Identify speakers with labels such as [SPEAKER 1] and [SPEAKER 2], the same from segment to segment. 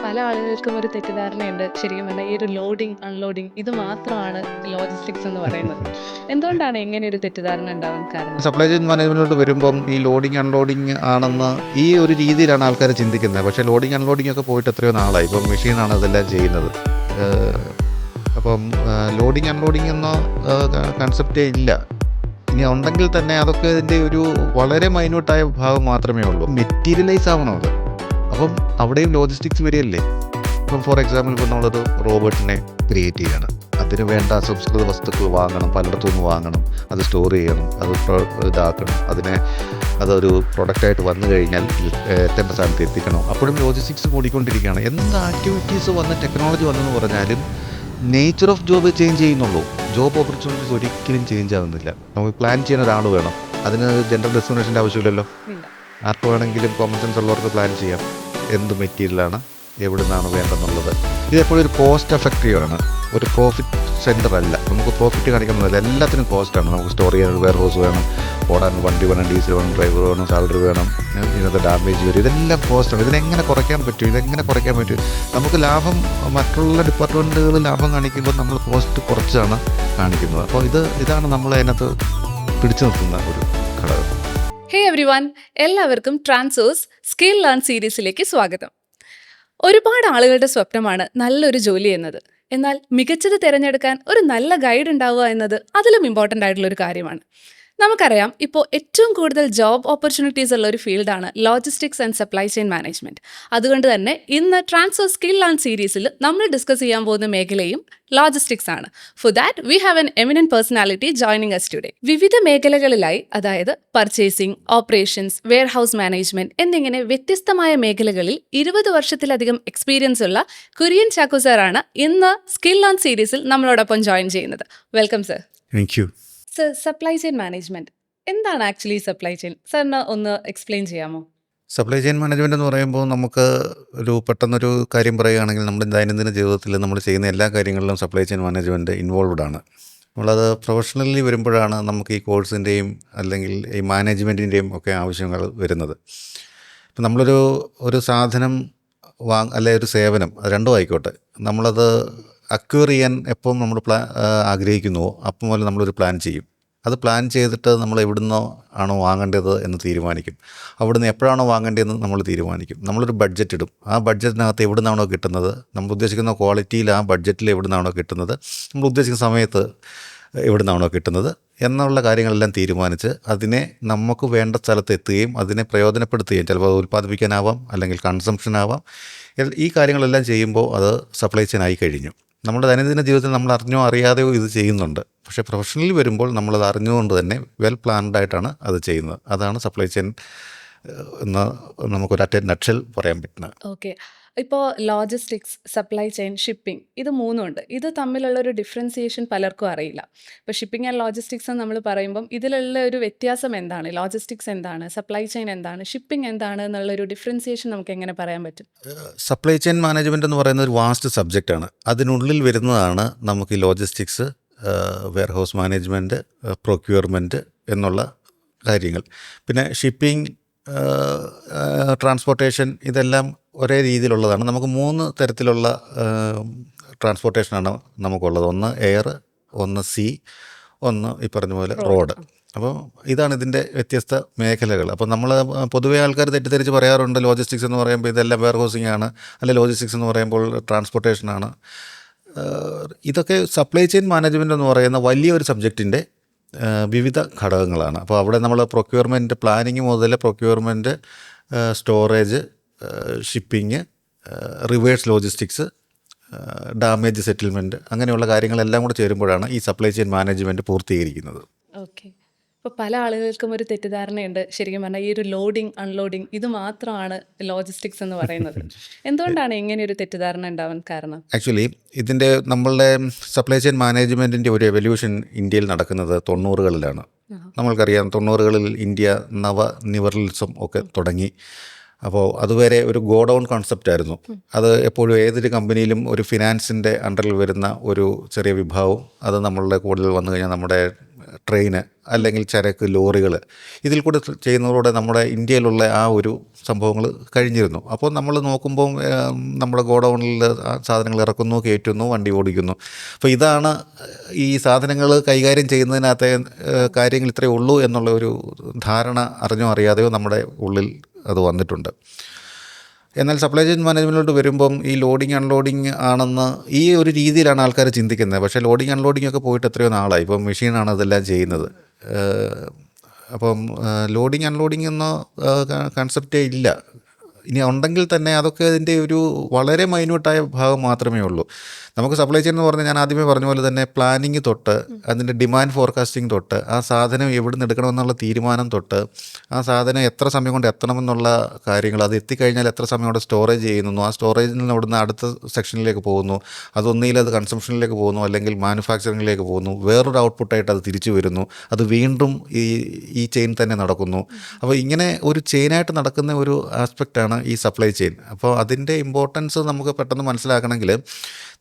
[SPEAKER 1] പല ആളുകൾക്കും ഒരു തെറ്റിദ്ധാരണയുണ്ട്. ശരിക്കും പറഞ്ഞാൽ ഈ ഒരു ലോഡിംഗ്, അൺലോഡിംഗ് ഇത് മാത്രമാണ് ലോജിസ്റ്റിക്സ് എന്ന് പറയുന്നത്. എന്തുകൊണ്ടാണ് ഇങ്ങനെ ഒരു തെറ്റിദ്ധാരണ ഉണ്ടാവാൻ കാരണം?
[SPEAKER 2] സപ്ലൈ ചെയിൻ മാനേജ്മെൻറ്റിലോട്ട് വരുമ്പം ഈ ലോഡിങ് അൺലോഡിങ് ആണെന്ന് ഈ ഒരു രീതിയിലാണ് ആൾക്കാർ ചിന്തിക്കുന്നത്. പക്ഷേ ലോഡിങ് അൺലോഡിങ് ഒക്കെ പോയിട്ട് എത്രയോ നാളായി. ഇപ്പം മെഷീനാണ് അതെല്ലാം ചെയ്യുന്നത്. അപ്പം ലോഡിങ് അൺലോഡിങ് എന്ന കൺസെപ്റ്റേ ഇല്ല. ഇനി ഉണ്ടെങ്കിൽ തന്നെ അതൊക്കെ ഇതിൻ്റെ ഒരു വളരെ മൈന്യൂട്ടായ ഭാഗം മാത്രമേ ഉള്ളൂ. മെറ്റീരിയലൈസ് ആവണം അത്. അപ്പം അവിടെയും ലോജിസ്റ്റിക്സ് വരികയല്ലേ. ഇപ്പം ഫോർ എക്സാമ്പിൾ ഇപ്പോൾ നമ്മളൊരു റോബോട്ടിനെ ക്രിയേറ്റ് ചെയ്യണം. അതിന് വേണ്ട അസംസ്കൃത വസ്തുക്കൾ വാങ്ങണം, പലയിടത്തുനിന്ന് വാങ്ങണം, അത് സ്റ്റോർ ചെയ്യണം, അത് ഇതാക്കണം, അതൊരു പ്രൊഡക്റ്റായിട്ട് വന്നു കഴിഞ്ഞാൽ എത്തേണ്ട സ്ഥാനത്ത് എത്തിക്കണം. അപ്പോഴും ലോജിസ്റ്റിക്സ് കൂടിക്കൊണ്ടിരിക്കുകയാണ്. എന്ത് ആക്ടിവിറ്റീസ് വന്ന് ടെക്നോളജി വന്നെന്ന് പറഞ്ഞാലും നേച്ചർ ഓഫ് ജോബ് ചേഞ്ച് ചെയ്യുന്നുള്ളൂ. ജോബ് ഓപ്പർച്യൂണിറ്റീസ് ഒരിക്കലും ചേഞ്ച് ആവുന്നില്ല. നമുക്ക് പ്ലാൻ ചെയ്യാൻ ഒരാൾ വേണം. അതിന് ജെൻഡർ ഡിസ്ക്രിമിനേഷൻ്റെ ആവശ്യമില്ലല്ലോ. ആർക്ക് വേണമെങ്കിലും കോമൺ സെൻസ് ഉള്ളവർക്ക് പ്ലാൻ ചെയ്യാം എന്ത് മെറ്റീരിയലാണ് എവിടെ നിന്നാണ് വേണ്ടതെന്നുള്ളത്. ഇതെപ്പോഴും ഒരു കോസ്റ്റ് എഫക്റ്റീവാണ്, ഒരു പ്രോഫിറ്റ് സെൻറ്റർ അല്ല. നമുക്ക് പ്രോഫിറ്റ് കാണിക്കുന്നതല്ല, എല്ലാത്തിനും കോസ്റ്റാണ്. നമുക്ക് സ്റ്റോർ ചെയ്യാൻ ഒരു വെയർ ഹൗസ് വേണം, ഓടാൻ വണ്ടി വേണം, ഡീസൽ വേണം, ഡ്രൈവർ വേണം, സാലറി വേണം, ഇതിനകത്ത് ഡാമേജ് വരും. ഇതെല്ലാം കോസ്റ്റാണ്. ഇതിനെങ്ങനെ കുറയ്ക്കാൻ പറ്റും? നമുക്ക് ലാഭം, മറ്റുള്ള ഡിപ്പാർട്ട്മെൻറ്റുകൾ ലാഭം കാണിക്കുമ്പോൾ നമ്മൾ കോസ്റ്റ് കുറച്ചാണ് കാണിക്കുന്നത്. അപ്പോൾ ഇതാണ് നമ്മൾ അതിനകത്ത് പിടിച്ചു നിർത്തുന്ന ഒരു ഘടകം.
[SPEAKER 1] ഹേ എവ്രിവൺ, എല്ലാവർക്കും ട്രാൻസോസ് സ്കിൽ ലേൺ സീരീസിലേക്ക് സ്വാഗതം. ഒരുപാട് ആളുകളുടെ സ്വപ്നമാണ് നല്ലൊരു ജോലി എന്നത്. എന്നാൽ മികച്ചത് തിരഞ്ഞെടുക്കാൻ ഒരു നല്ല ഗൈഡ് ഉണ്ടാവുക എന്നത് അതിലും ഇമ്പോർട്ടൻ്റ് ആയിട്ടുള്ള ഒരു കാര്യമാണ്. നമുക്കറിയാം, ഇപ്പോൾ ഏറ്റവും കൂടുതൽ ജോബ് ഓപ്പർച്യൂണിറ്റീസ് ഉള്ള ഒരു ഫീൽഡാണ് logistics and supply chain management. അതുകൊണ്ട് തന്നെ ഇന്ന് ട്രാൻസ്ഫർ സ്കിൽ ലേൺ സീരീസിൽ നമ്മൾ ഡിസ്കസ് ചെയ്യാൻ പോകുന്ന മേഖലയും ലോജിസ്റ്റിക്സ് ആണ്. For that we have an eminent personality joining us today. വിവിധ മേഖലകളിലായി, അതായത് purchasing, operations, warehouse management എന്നിങ്ങനെ വ്യത്യസ്തമായ മേഖലകളിൽ 20 വർഷത്തിലധികം എക്സ്പീരിയൻസ് ഉള്ള കുര്യൻ ചാക്കോ സാറാണ് ഇന്ന് സ്കിൽ ലേൺ സീരീസിൽ നമ്മളോടൊപ്പം ജോയിൻ ചെയ്യുന്നത്. Welcome sir.
[SPEAKER 2] Thank you.
[SPEAKER 1] Sir, supply chain management എന്താണ് ആക്ച്വലി സപ്ലൈ ചെയിൻ? സാറിന് ഒന്ന് എക്സ്പ്ലെയിൻ ചെയ്യാമോ?
[SPEAKER 2] സപ്ലൈ ചെയിൻ മാനേജ്മെൻറ്റ് എന്ന് പറയുമ്പോൾ നമുക്ക് പെട്ടെന്നൊരു കാര്യം പറയുകയാണെങ്കിൽ നമ്മുടെ ദൈനംദിന ജീവിതത്തിൽ നമ്മൾ ചെയ്യുന്ന എല്ലാ കാര്യങ്ങളിലും സപ്ലൈ ചെയിൻ മാനേജ്മെൻറ്റ് ഇൻവോൾവ്ഡ് ആണ്. നമ്മളത് പ്രൊഫഷണലി വരുമ്പോഴാണ് നമുക്ക് ഈ കോഴ്സിൻ്റെയും അല്ലെങ്കിൽ ഈ മാനേജ്മെൻറ്റിൻ്റെയും ഒക്കെ ആവശ്യങ്ങൾ വരുന്നത്. ഇപ്പം നമ്മളൊരു സാധനം അല്ലെ ഒരു സേവനം, അത് രണ്ടും ആയിക്കോട്ടെ, നമ്മളത് അക്വയർ ചെയ്യാൻ എപ്പം നമ്മൾ ആഗ്രഹിക്കുന്നുവോ അപ്പം മുതൽ നമ്മളൊരു പ്ലാൻ ചെയ്യും. അത് പ്ലാൻ ചെയ്തിട്ട് നമ്മൾ എവിടുന്നോ ആണോ വാങ്ങേണ്ടത് എന്ന് തീരുമാനിക്കും. അവിടുന്ന് എപ്പോഴാണോ വാങ്ങേണ്ടതെന്ന് നമ്മൾ തീരുമാനിക്കും. നമ്മളൊരു ബഡ്ജറ്റ് ഇടും. ആ ബഡ്ജറ്റിനകത്ത് എവിടെ നിന്നാണോ കിട്ടുന്നത്, നമ്മൾ ഉദ്ദേശിക്കുന്ന ക്വാളിറ്റിയിൽ ആ ബഡ്ജറ്റിൽ എവിടെ നിന്നാണോ കിട്ടുന്നത്, നമ്മൾ ഉദ്ദേശിക്കുന്ന സമയത്ത് എവിടെ നിന്നാണോ കിട്ടുന്നത് എന്നുള്ള കാര്യങ്ങളെല്ലാം തീരുമാനിച്ച് അതിനെ നമുക്ക് വേണ്ട സ്ഥലത്ത് എത്തുകയും അതിനെ പ്രയോജനപ്പെടുത്തുകയും, ചിലപ്പോൾ അത് ഉൽപ്പാദിപ്പിക്കാനാവാം അല്ലെങ്കിൽ കൺസംഷനാവാം. ഈ കാര്യങ്ങളെല്ലാം ചെയ്യുമ്പോൾ അത് സപ്ലൈ ചെയിൻ ആയി കഴിഞ്ഞു. നമ്മുടെ ദൈനംദിന ജീവിതത്തിൽ നമ്മൾ അറിഞ്ഞോ അറിയാതെയോ ഇത് ചെയ്യുന്നുണ്ട്. പക്ഷേ പ്രൊഫഷണലി വരുമ്പോൾ നമ്മളത് അറിഞ്ഞുകൊണ്ട് തന്നെ വെൽ പ്ലാൻഡ് ആയിട്ടാണ് അത് ചെയ്യുന്നത്. അതാണ് സപ്ലൈ ചെയിൻ എന്ന് നമുക്കൊരു നട്ഷൽ പറയാൻ പറ്റുന്നത്.
[SPEAKER 1] ഓക്കെ, ഇപ്പോൾ ലോജിസ്റ്റിക്സ്, സപ്ലൈ ചെയിൻ, ഷിപ്പിംഗ് ഇത് മൂന്നുമുണ്ട്. ഇത് തമ്മിലുള്ള ഒരു ഡിഫറൻസിയേഷൻ പലർക്കും അറിയില്ല. ഇപ്പോൾ ഷിപ്പിംഗ് ആൻഡ് ലോജിസ്റ്റിക്സ് എന്ന് നമ്മൾ പറയുമ്പം ഇതിലുള്ള ഒരു വ്യത്യാസം എന്താണ്? ലോജിസ്റ്റിക്സ് എന്താണ്? സപ്ലൈ ചെയിൻ എന്താണ്? ഷിപ്പിംഗ് എന്താണ് എന്നുള്ളൊരു ഡിഫറൻസിയേഷൻ നമുക്ക് എങ്ങനെ പറയാൻ പറ്റും?
[SPEAKER 2] സപ്ലൈ ചെയിൻ മാനേജ്മെൻറ്റ് എന്ന് പറയുന്നത് ഒരു വാസ്റ്റ് സബ്ജക്റ്റാണ്. അതിനുള്ളിൽ വരുന്നതാണ് നമുക്ക് ഈ logistics, warehouse management, procurement എന്നുള്ള കാര്യങ്ങൾ. പിന്നെ ഷിപ്പിംഗ്, ട്രാൻസ്പോർട്ടേഷൻ ഇതെല്ലാം ഒരേ രീതിയിലുള്ളതാണ്. നമുക്ക് 3 തരത്തിലുള്ള ട്രാൻസ്പോർട്ടേഷനാണ് നമുക്കുള്ളത്. ഒന്ന് എയർ, ഒന്ന് സീ, ഒന്ന് ഈ പറഞ്ഞ പോലെ റോഡ്. അപ്പോൾ ഇതാണ് ഇതിൻ്റെ വ്യത്യസ്ത മേഖലകൾ. അപ്പോൾ നമ്മൾ പൊതുവേ ആൾക്കാർ തെറ്റിദ്ധരിച്ച് പറയാറുണ്ട്, ലോജിസ്റ്റിക്സ് എന്ന് പറയുമ്പോൾ ഇതെല്ലാം വെയർ ഹൗസിംഗ് ആണ്, അല്ലെ ലോജിസ്റ്റിക്സ് എന്ന് പറയുമ്പോൾ ട്രാൻസ്പോർട്ടേഷനാണ്. ഇതൊക്കെ സപ്ലൈ ചെയിൻ മാനേജ്മെൻറ്റ് എന്ന് പറയുന്ന വലിയൊരു സബ്ജക്റ്റിൻ്റെ വിവിധ ഘടകങ്ങളാണ്. അപ്പോൾ അവിടെ നമ്മൾ പ്രൊക്യൂർമെൻറ്റ്, പ്ലാനിങ് മുതൽ procurement, storage, shipping, reverse logistics, damage settlement, അങ്ങനെയുള്ള കാര്യങ്ങളെല്ലാം കൂടെ ചേരുമ്പോഴാണ് ഈ സപ്ലൈ ചെയിൻ മാനേജ്മെൻറ്റ് പൂർത്തീകരിക്കുന്നത്.
[SPEAKER 1] ഓക്കെ, ഇപ്പോൾ പല ആളുകൾക്കും ഒരു തെറ്റിദ്ധാരണയുണ്ട്. ശരിക്കും പറഞ്ഞാൽ ഈ ഒരു ലോഡിംഗ്, അൺലോഡിംഗ് ഇത് മാത്രമാണ് ലോജിസ്റ്റിക്സ് എന്ന് പറയുന്നത്. എന്തുകൊണ്ടാണ് ഇങ്ങനെ ഒരു തെറ്റിദ്ധാരണ ഉണ്ടാവാൻ കാരണം?
[SPEAKER 2] ആക്ച്വലി ഇതിൻ്റെ നമ്മളുടെ സപ്ലൈ ചെയിൻ മാനേജ്മെൻറ്റിൻ്റെ ഒരു എവല്യൂഷൻ ഇന്ത്യയിൽ നടക്കുന്നത് 90കളിലാണ്. നമ്മൾക്കറിയാം, 90കളിൽ ഇന്ത്യ നവനിർമ്മാണം ഒക്കെ തുടങ്ങി. അപ്പോൾ അതുവരെ ഒരു ഗോഡൗൺ കോൺസെപ്റ്റായിരുന്നു. അത് എപ്പോഴും ഏതൊരു കമ്പനിയിലും ഒരു ഫിനാൻസിൻ്റെ അണ്ടറിൽ വരുന്ന ഒരു ചെറിയ വിഭാഗം, അത് നമ്മളുടെ കൂടുതൽ വന്നു കഴിഞ്ഞാൽ നമ്മുടെ ട്രെയിന് അല്ലെങ്കിൽ ചരക്ക് ലോറികൾ ഇതിൽ കൂടെ ചെയ്യുന്നതോടെ നമ്മുടെ ഇന്ത്യയിലുള്ള ആ ഒരു സംഭവങ്ങൾ കഴിഞ്ഞിരുന്നു. അപ്പോൾ നമ്മൾ നോക്കുമ്പോൾ നമ്മുടെ ഗോഡൗണിൽ സാധനങ്ങൾ ഇറക്കുന്നു, കയറ്റുന്നു, വണ്ടി ഓടിക്കുന്നു. അപ്പോൾ ഇതാണ് ഈ സാധനങ്ങൾ കൈകാര്യം ചെയ്യുന്നതിനകത്തെ കാര്യങ്ങൾ ഇത്രയേ ഉള്ളൂ എന്നുള്ള ഒരു ധാരണ അറിഞ്ഞോ അറിയാതെയോ നമ്മുടെ ഉള്ളിൽ അത് വന്നിട്ടുണ്ട്. എന്നാൽ സപ്ലൈ ചെയിൻ മാനേജ്മെൻറ്റിലോട്ട് വരുമ്പം ഈ ലോഡിങ് അൺലോഡിങ് ആണെന്ന് ഈ ഒരു രീതിയിലാണ് ആൾക്കാർ ചിന്തിക്കുന്നത്. പക്ഷേ ലോഡിങ് അൺലോഡിങ് ഒക്കെ പോയിട്ട് എത്രയോ നാളായി. ഇപ്പം മെഷീനാണ് അതെല്ലാം ചെയ്യുന്നത്. അപ്പം ലോഡിങ് അൺലോഡിങ് എന്ന കൺസെപ്റ്റേ ഇല്ല. ഇനി ഉണ്ടെങ്കിൽ തന്നെ അതൊക്കെ അതിൻ്റെ ഒരു വളരെ മൈന്യൂട്ടായ ഭാഗം മാത്രമേ ഉള്ളൂ. നമുക്ക് സപ്ലൈ ചെയിൻ എന്ന് പറഞ്ഞാൽ ഞാൻ ആദ്യമേ പറഞ്ഞ പോലെ തന്നെ പ്ലാനിങ് തൊട്ട് അതിൻ്റെ ഡിമാൻഡ് ഫോർകാസ്റ്റിംഗ് തൊട്ട് ആ സാധനം എവിടെ നിന്ന് എടുക്കണമെന്നുള്ള തീരുമാനം തൊട്ട് ആ സാധനം എത്ര സമയം കൊണ്ട് എത്തണമെന്നുള്ള കാര്യങ്ങൾ, അത് എത്തിക്കഴിഞ്ഞാൽ എത്ര സമയം കൊണ്ട് സ്റ്റോറേജ് ചെയ്യുന്നു, ആ സ്റ്റോറേജിൽ നിന്ന് അവിടുന്ന് അടുത്ത സെക്ഷനിലേക്ക് പോകുന്നു, അതൊന്നിയിൽ അത് കൺസംഷനിലേക്ക് പോകുന്നു, അല്ലെങ്കിൽ മാനുഫാക്ചറിങ്ങിലേക്ക് പോകുന്നു, വേറൊരു ഔട്ട്പുട്ടായിട്ട് അത് തിരിച്ചു വരുന്നു, അത് വീണ്ടും ഈ ചെയിൻ തന്നെ നടക്കുന്നു. അപ്പോൾ ഇങ്ങനെ ഒരു ചെയിനായിട്ട് നടക്കുന്ന ഒരു ആസ്പെക്റ്റാണ് ഈ സപ്ലൈ ചെയിൻ. അപ്പോൾ അതിൻ്റെ ഇമ്പോർട്ടൻസ് നമുക്ക് പെട്ടെന്ന് മനസ്സിലാക്കണമെങ്കിൽ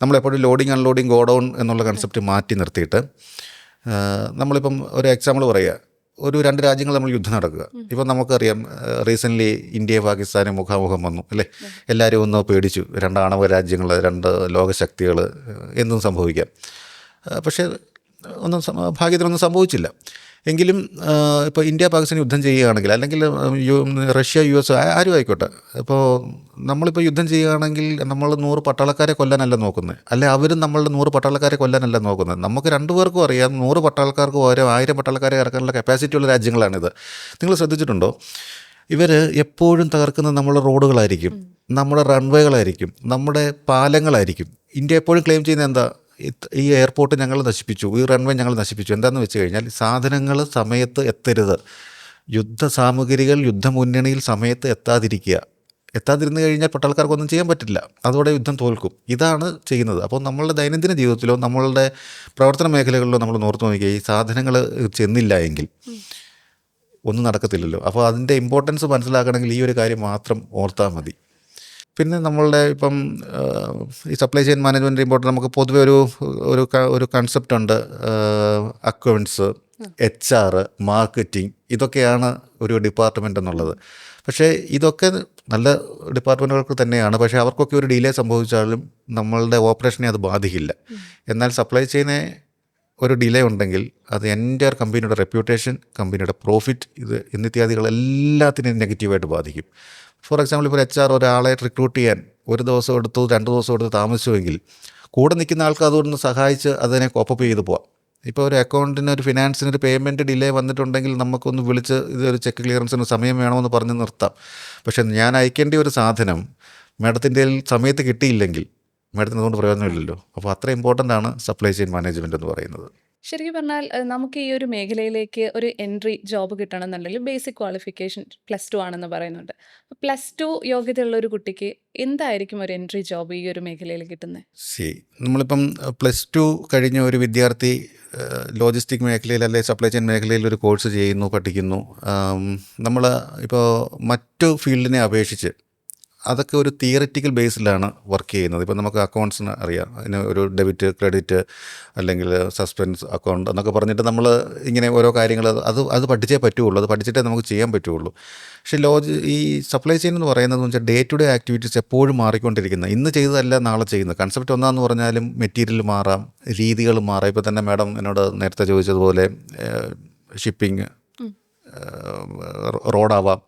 [SPEAKER 2] നമ്മളെപ്പോഴും ലോഡിങ് അൺലോഡിങ് ഗോഡൗൺ എന്നുള്ള കൺസെപ്റ്റ് മാറ്റി നിർത്തിയിട്ട് നമ്മളിപ്പം ഒരു എക്സാമ്പിൾ പറയുക, ഒരു 2 രാജ്യങ്ങൾ നമ്മൾ യുദ്ധം നടക്കുക. ഇപ്പം നമുക്കറിയാം റീസെൻ്റ്ലി ഇന്ത്യയും പാകിസ്ഥാനും മുഖാമുഖം വന്നു അല്ലേ. എല്ലാവരും ഒന്ന് പേടിച്ചു. 2 ആണവ രാജ്യങ്ങൾ, 2 ലോകശക്തികൾ, എന്തും സംഭവിക്കാം. പക്ഷേ ഭാഗ്യത്തിനൊന്നും സംഭവിച്ചില്ല. എങ്കിലും ഇപ്പോൾ ഇന്ത്യ പാകിസ്ഥാൻ യുദ്ധം ചെയ്യുകയാണെങ്കിൽ, അല്ലെങ്കിൽ റഷ്യ US ആരും ആയിക്കോട്ടെ, ഇപ്പോൾ നമ്മളിപ്പോൾ യുദ്ധം ചെയ്യുകയാണെങ്കിൽ നമ്മൾ 100 പട്ടാളക്കാരെ കൊല്ലാനല്ല നോക്കുന്നത്, അല്ലെ അവരും നമ്മളുടെ 100 പട്ടാളക്കാരെ കൊല്ലാനല്ല നോക്കുന്നത്. നമുക്ക് 2 പേർക്കും അറിയാം 100 പട്ടാളക്കാർക്ക് ഓരോ 1000 പട്ടാളക്കാരെ ഇറക്കാനുള്ള കപ്പാസിറ്റിയുള്ള രാജ്യങ്ങളാണിത്. നിങ്ങൾ ശ്രദ്ധിച്ചിട്ടുണ്ടോ? ഇവർ എപ്പോഴും തകർക്കുന്നത് നമ്മുടെ റോഡുകളായിരിക്കും, നമ്മുടെ റൺവേകളായിരിക്കും, നമ്മുടെ പാലങ്ങളായിരിക്കും. ഇന്ത്യ എപ്പോഴും ക്ലെയിം ചെയ്യുന്നത് എന്താ? ഈ എയർപോർട്ട് ഞങ്ങൾ നശിപ്പിച്ചു, ഈ റൺവേ ഞങ്ങൾ നശിപ്പിച്ചു. എന്താണെന്ന് വെച്ച് കഴിഞ്ഞാൽ സാധനങ്ങൾ സമയത്ത് എത്തരുത്, യുദ്ധസാമഗ്രികൾ യുദ്ധമുന്നണിയിൽ സമയത്ത് എത്താതിരുന്നു കഴിഞ്ഞാൽ പട്ടാൾക്കാർക്കൊന്നും ചെയ്യാൻ പറ്റില്ല, അതോടെ യുദ്ധം തോൽക്കും. ഇതാണ് ചെയ്യുന്നത്. അപ്പോൾ നമ്മളുടെ ദൈനംദിന ജീവിതത്തിലോ നമ്മളുടെ പ്രവർത്തന മേഖലകളിലോ നമ്മൾ ഓർത്ത് നോക്കിയാൽ ഈ സാധനങ്ങൾ ചെന്നില്ല എങ്കിൽ ഒന്നും നടക്കത്തില്ലല്ലോ. അപ്പോൾ അതിൻ്റെ ഇമ്പോർട്ടൻസ് മനസ്സിലാക്കണമെങ്കിൽ ഈ ഒരു കാര്യം മാത്രം ഓർത്താൽ മതി. പിന്നെ നമ്മളുടെ ഇപ്പം ഈ സപ്ലൈ ചെയിൻ മാനേജ്മെൻറ്റ് ഇമ്പോർട്ടൻ്റ് നമുക്ക് പൊതുവെ ഒരു കൺസെപ്റ്റ് ഉണ്ട്. അക്കൗണ്ട്സ്, HR, മാർക്കറ്റിംഗ്, ഇതൊക്കെയാണ് ഒരു ഡിപ്പാർട്ട്മെൻ്റ് എന്നുള്ളത്. പക്ഷേ ഇതൊക്കെ നല്ല ഡിപ്പാർട്ട്മെൻറ്റുകൾക്ക് തന്നെയാണ്. പക്ഷേ അവർക്കൊക്കെ ഒരു ഡിലേ സംഭവിച്ചാലും നമ്മളുടെ ഓപ്പറേഷനെ അത് ബാധിക്കില്ല. എന്നാൽ സപ്ലൈ ചെയിനെ ഒരു ഡിലേ ഉണ്ടെങ്കിൽ അത് എൻ്റയർ കമ്പനിയുടെ റെപ്യൂട്ടേഷൻ, കമ്പനിയുടെ പ്രോഫിറ്റ്, ഇത് എന്നിത്യാദികളെല്ലാത്തിനും നെഗറ്റീവായിട്ട് ബാധിക്കും. ഫോർ എക്സാമ്പിൾ, ഇപ്പോൾ HR ഒരാളെ റിക്രൂട്ട് ചെയ്യാൻ 1 ദിവസം എടുത്തു, 2 ദിവസം എടുത്ത് താമസിച്ചുവെങ്കിൽ കൂടെ നിൽക്കുന്ന ആൾക്ക് അതുകൊണ്ടൊന്ന് സഹായിച്ച് അതിനെ കോപ്പപ്പ് ചെയ്ത് പോവാം. ഇപ്പോൾ ഒരു അക്കൗണ്ടിന്, ഒരു ഫിനാൻസിന് ഒരു പേയ്മെൻറ്റ് ഡിലേ വന്നിട്ടുണ്ടെങ്കിൽ നമുക്കൊന്ന് വിളിച്ച് ഇതൊരു ചെക്ക് ക്ലിയറൻസിന് സമയം വേണമെന്ന് പറഞ്ഞ് നിർത്താം. പക്ഷേ ഞാൻ അയക്കേണ്ട ഒരു സാധനം മാഡത്തിൻ്റെ സമയത്ത് കിട്ടിയില്ലെങ്കിൽ മാഡത്തിന് അതുകൊണ്ട് പ്രയോജനമില്ലല്ലോ. അപ്പോൾ അത്ര ഇമ്പോർട്ടൻ്റ് ആണ് സപ്ലൈ ചെയിൻ മാനേജ്മെൻറ്റ് എന്ന് പറയുന്നത്.
[SPEAKER 1] ശരിക്കും പറഞ്ഞാൽ നമുക്ക് ഈ ഒരു മേഖലയിലേക്ക് ഒരു എൻട്രി ജോബ് കിട്ടണമെന്നുണ്ടെങ്കിൽ ബേസിക് ക്വാളിഫിക്കേഷൻ +2 ആണെന്ന് പറയുന്നുണ്ട്. +2 യോഗ്യതയുള്ള ഒരു കുട്ടിക്ക് എന്തായിരിക്കും ഒരു എൻട്രി ജോബ് ഈ ഒരു മേഖലയിൽ കിട്ടുന്നത്?
[SPEAKER 2] നമ്മളിപ്പം +2 കഴിഞ്ഞ ഒരു വിദ്യാർത്ഥി ലോജിസ്റ്റിക് മേഖലയിൽ അല്ലെങ്കിൽ സപ്ലൈ ചെയിൻ മേഖലയിൽ ഒരു കോഴ്സ് ചെയ്യുന്നു, പഠിക്കുന്നു. നമ്മൾ ഇപ്പോൾ മറ്റു ഫീൽഡിനെ അപേക്ഷിച്ച് അതൊക്കെ ഒരു തിയററ്റിക്കൽ ബേസിലാണ് വർക്ക് ചെയ്യുന്നത്. ഇപ്പോൾ നമുക്ക് അക്കൗണ്ട്സിന് അറിയാം, അതിന് ഒരു ഡെബിറ്റ്, ക്രെഡിറ്റ്, അല്ലെങ്കിൽ സസ്പെൻസ് അക്കൗണ്ട് എന്നൊക്കെ പറഞ്ഞിട്ട് നമ്മൾ ഇങ്ങനെ ഓരോ കാര്യങ്ങൾ അത് പഠിച്ചേ പറ്റുള്ളൂ, അത് പഠിച്ചിട്ടേ നമുക്ക് ചെയ്യാൻ പറ്റുള്ളൂ. പക്ഷേ ഈ സപ്ലൈ ചെയിൻ എന്ന് പറയുന്നത് വെച്ചാൽ ഡേ ടു ഡേ ആക്ടിവിറ്റീസ് എപ്പോഴും മാറിക്കൊണ്ടിരിക്കുന്നത്. ഇന്ന് ചെയ്തതല്ല നാളെ ചെയ്യുന്നത്. കൺസെപ്റ്റ് ഒന്നാന്ന് പറഞ്ഞാലും മെറ്റീരിയൽ മാറാം, രീതികൾ മാറാം. ഇപ്പോൾ തന്നെ മാഡം എന്നോട് നേരത്തെ ചോദിച്ചതുപോലെ ഷിപ്പിംഗ്, റോഡാവാം,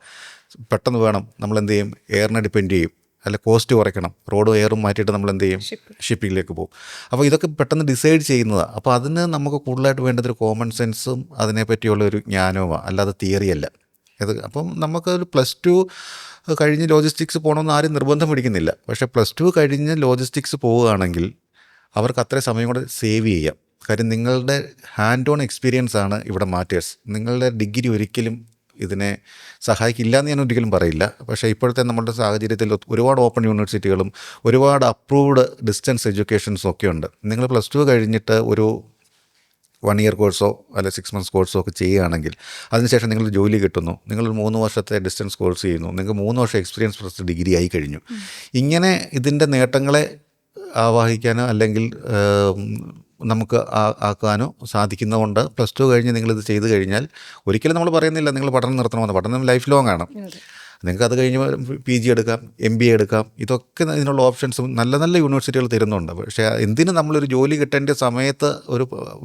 [SPEAKER 2] പെട്ടെന്ന് വേണം, നമ്മളെന്ത് ചെയ്യും, എയറിനെ ഡിപ്പെൻഡ് ചെയ്യും, അല്ല കോസ്റ്റ് കുറയ്ക്കണം, റോഡും എയറും മാറ്റിയിട്ട് നമ്മൾ എന്ത് ചെയ്യും, ഷിപ്പിങ്ങിലേക്ക് പോകും. അപ്പോൾ ഇതൊക്കെ പെട്ടെന്ന് ഡിസൈഡ് ചെയ്യുന്നതാണ്. അപ്പോൾ അതിന് നമുക്ക് കൂടുതലായിട്ട് വേണ്ടതൊരു കോമൺ സെൻസും അതിനെപ്പറ്റിയുള്ള ഒരു ജ്ഞാനവുമാണ്, അല്ലാതെ തിയറിയല്ല ഇത്. അപ്പം നമുക്കൊരു +2 കഴിഞ്ഞ് ലോജിസ്റ്റിക്സ് പോകണമെന്ന് ആരും നിർബന്ധം പിടിക്കുന്നില്ല. പക്ഷേ +2 കഴിഞ്ഞ് ലോജിസ്റ്റിക്സ് പോവുകയാണെങ്കിൽ അവർക്ക് അത്രയും സമയം കൂടെ സേവ് ചെയ്യാം. കാര്യം നിങ്ങളുടെ ഹാൻഡ് ഓൺ എക്സ്പീരിയൻസ് ആണ് ഇവിടെ മാറ്റേഴ്സ്. നിങ്ങളുടെ ഡിഗ്രി ഒരിക്കലും ഇതിനെ സഹായിക്കില്ല എന്ന് ഞാൻ ഒരിക്കലും പറയില്ല. പക്ഷേ ഇപ്പോഴത്തെ നമ്മുടെ സാഹചര്യത്തിൽ ഒരുപാട് ഓപ്പൺ യൂണിവേഴ്സിറ്റികളും ഒരുപാട് അപ്രൂവ്ഡ് ഡിസ്റ്റൻസ് എഡ്യൂക്കേഷൻസും ഒക്കെ ഉണ്ട്. നിങ്ങൾ +2 കഴിഞ്ഞിട്ട് ഒരു 1 ഇയർ കോഴ്സോ അല്ലെ 6 മന്ത്സ് കോഴ്സോ ഒക്കെ ചെയ്യുകയാണെങ്കിൽ അതിനുശേഷം നിങ്ങൾ ജോലി കിട്ടുന്നു, നിങ്ങൾ 3 വർഷത്തെ ഡിസ്റ്റൻസ് കോഴ്സ് ചെയ്യുന്നു, നിങ്ങൾക്ക് 3 വർഷം എക്സ്പീരിയൻസ് പ്ലസ് ഡിഗ്രി ആയി കഴിഞ്ഞു. ഇങ്ങനെ ഇതിൻ്റെ നേട്ടങ്ങളെ ആവാഹിക്കാനോ അല്ലെങ്കിൽ നമുക്ക് ആക്കാനോ സാധിക്കുന്നതുകൊണ്ട് +2 കഴിഞ്ഞ് നിങ്ങളിത് ചെയ്ത് കഴിഞ്ഞാൽ ഒരിക്കലും നമ്മൾ പറയുന്നില്ല നിങ്ങൾ പഠനം നിർത്തണമെന്ന്. പഠനം ലൈഫ് ലോങ് ആണ്. നിങ്ങൾക്ക് അത് കഴിഞ്ഞ് PG എടുക്കാം, MBA എടുക്കാം. ഇതൊക്കെ ഇതിനുള്ള ഓപ്ഷൻസും നല്ല നല്ല യൂണിവേഴ്സിറ്റികൾ തരുന്നുണ്ട്. പക്ഷേ എന്തിന് നമ്മളൊരു ജോലി കിട്ടേണ്ട സമയത്ത്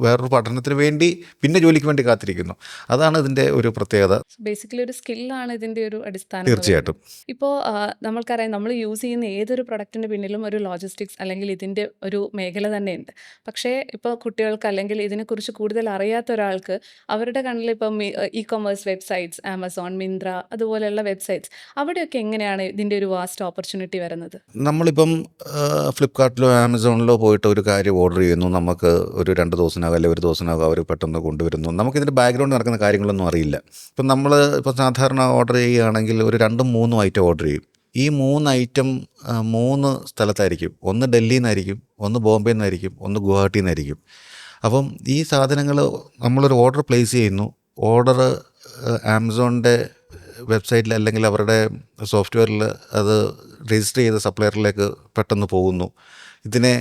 [SPEAKER 2] വേറൊരു പഠനത്തിന് വേണ്ടി പിന്നെ ജോലിക്ക് വേണ്ടി കാത്തിരിക്കുന്നു? അതാണ് ഇതിൻ്റെ ഒരു പ്രത്യേകത.
[SPEAKER 1] ബേസിക്കലി ഒരു സ്കില്ലാണ് ഇതിന്റെ ഒരു അടിസ്ഥാനം.
[SPEAKER 2] തീർച്ചയായിട്ടും.
[SPEAKER 1] ഇപ്പോൾ നമ്മൾക്കറിയാം, നമ്മൾ യൂസ് ചെയ്യുന്ന ഏതൊരു പ്രൊഡക്റ്റിന്റെ പിന്നിലും ഒരു ലോജിസ്റ്റിക്സ് അല്ലെങ്കിൽ ഇതിന്റെ ഒരു മേഖല തന്നെയുണ്ട്. പക്ഷേ ഇപ്പോൾ കുട്ടികൾക്ക് അല്ലെങ്കിൽ ഇതിനെക്കുറിച്ച് കൂടുതൽ അറിയാത്ത ഒരാൾക്ക് അവരുടെ കണ്ണിൽ ഇപ്പം ഇ-കൊമേഴ്സ് വെബ്സൈറ്റ്സ്, ആമസോൺ, മിന്ത്ര അതുപോലെയുള്ള വെബ്സൈറ്റ്സ്, അവിടെയൊക്കെ എങ്ങനെയാണ് ഇതിന്റെ ഒരു വാസ്റ്റ് ഓപ്പർച്യൂണിറ്റി വരുന്നത്?
[SPEAKER 2] നമ്മളിപ്പം ഫ്ലിപ്കാർട്ടിലോ ആമസോണിലോ പോയിട്ട് ഒരു കാര്യം ഓർഡർ ചെയ്യുന്നു. നമുക്ക് ഒരു 2 ദിവസത്തിനകം അല്ലെങ്കിൽ 1 ദിവസത്തിനകം അവർ പെട്ടെന്ന് കൊണ്ടുവരുന്നു. നമുക്കിതിൻ്റെ ബാക്ക്ഗ്രൗണ്ട് നടക്കുന്ന കാര്യങ്ങളൊന്നും അറിയില്ല. ഇപ്പം നമ്മൾ സാധാരണ ഓർഡർ ചെയ്യുകയാണെങ്കിൽ ഒരു 2-3 ഐറ്റം ഓർഡർ ചെയ്യും. ഈ 3 ഐറ്റം 3 സ്ഥലത്തായിരിക്കും. ഒന്ന് ഡൽഹിയിൽ നിന്നായിരിക്കും, ഒന്ന് ബോംബെയിൽ നിന്നായിരിക്കും, ഒന്ന് ഗുവാഹട്ടിയിൽ നിന്നായിരിക്കും. അപ്പം ഈ സാധനങ്ങൾ നമ്മളൊരു ഓർഡർ പ്ലേസ് ചെയ്യുന്നു. ഓർഡർ ആമസോണിൻ്റെ വെബ്സൈറ്റിൽ അല്ലെങ്കിൽ അവരുടെ സോഫ്റ്റ്വെയറിൽ അത് രജിസ്റ്റർ ചെയ്ത സപ്ലയറിലേക്ക് പെട്ടെന്ന് പോകുന്നു. ഇതിനെ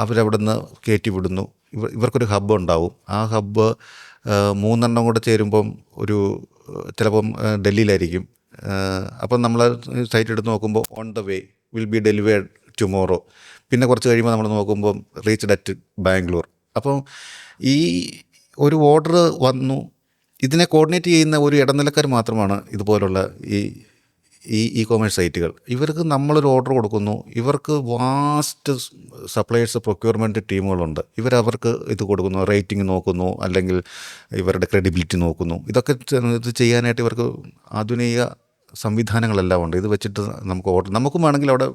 [SPEAKER 2] അവരവിടെ നിന്ന് കയറ്റി വിടുന്നു. ഇവർക്കൊരു ഹബ്ബ് ഉണ്ടാവും. ആ ഹബ്ബ് 3 എണ്ണം കൂടെ ചേരുമ്പം ചിലപ്പം ഡൽഹിയിലായിരിക്കും. അപ്പം നമ്മൾ സൈറ്റ് എടുത്ത് നോക്കുമ്പോൾ on the way will be delivered tomorrow. പിന്നെ കുറച്ച് കഴിയുമ്പോൾ നമ്മൾ നോക്കുമ്പം റീച്ച്ഡ് അറ്റ് ബാംഗ്ലൂർ. അപ്പം ഈ ഒരു ഓർഡർ വന്നു. ഇതിനെ കോർഡിനേറ്റ് ചെയ്യുന്ന ഒരു ഇടനിലക്കാർ മാത്രമാണ് ഇതുപോലുള്ള ഇ-കൊമേഴ്സ് സൈറ്റുകൾ. ഇവർക്ക് നമ്മളൊരു ഓർഡർ കൊടുക്കുന്നു. ഇവർക്ക് വാസ്റ്റ് സപ്ലയേഴ്സ് പ്രൊക്യൂർമെൻറ്റ് ടീമുകളുണ്ട്. അവർക്ക് ഇത് കൊടുക്കുന്നു, റേറ്റിംഗ് നോക്കുന്നു, അല്ലെങ്കിൽ ഇവരുടെ ക്രെഡിബിലിറ്റി നോക്കുന്നു. ഇതൊക്കെ ഇത് ചെയ്യാനായിട്ട് ഇവർക്ക് ആധുനിക സംവിധാനങ്ങളെല്ലാം ഉണ്ട്. ഇത് വെച്ചിട്ട് നമുക്കും വേണമെങ്കിൽ അവിടെ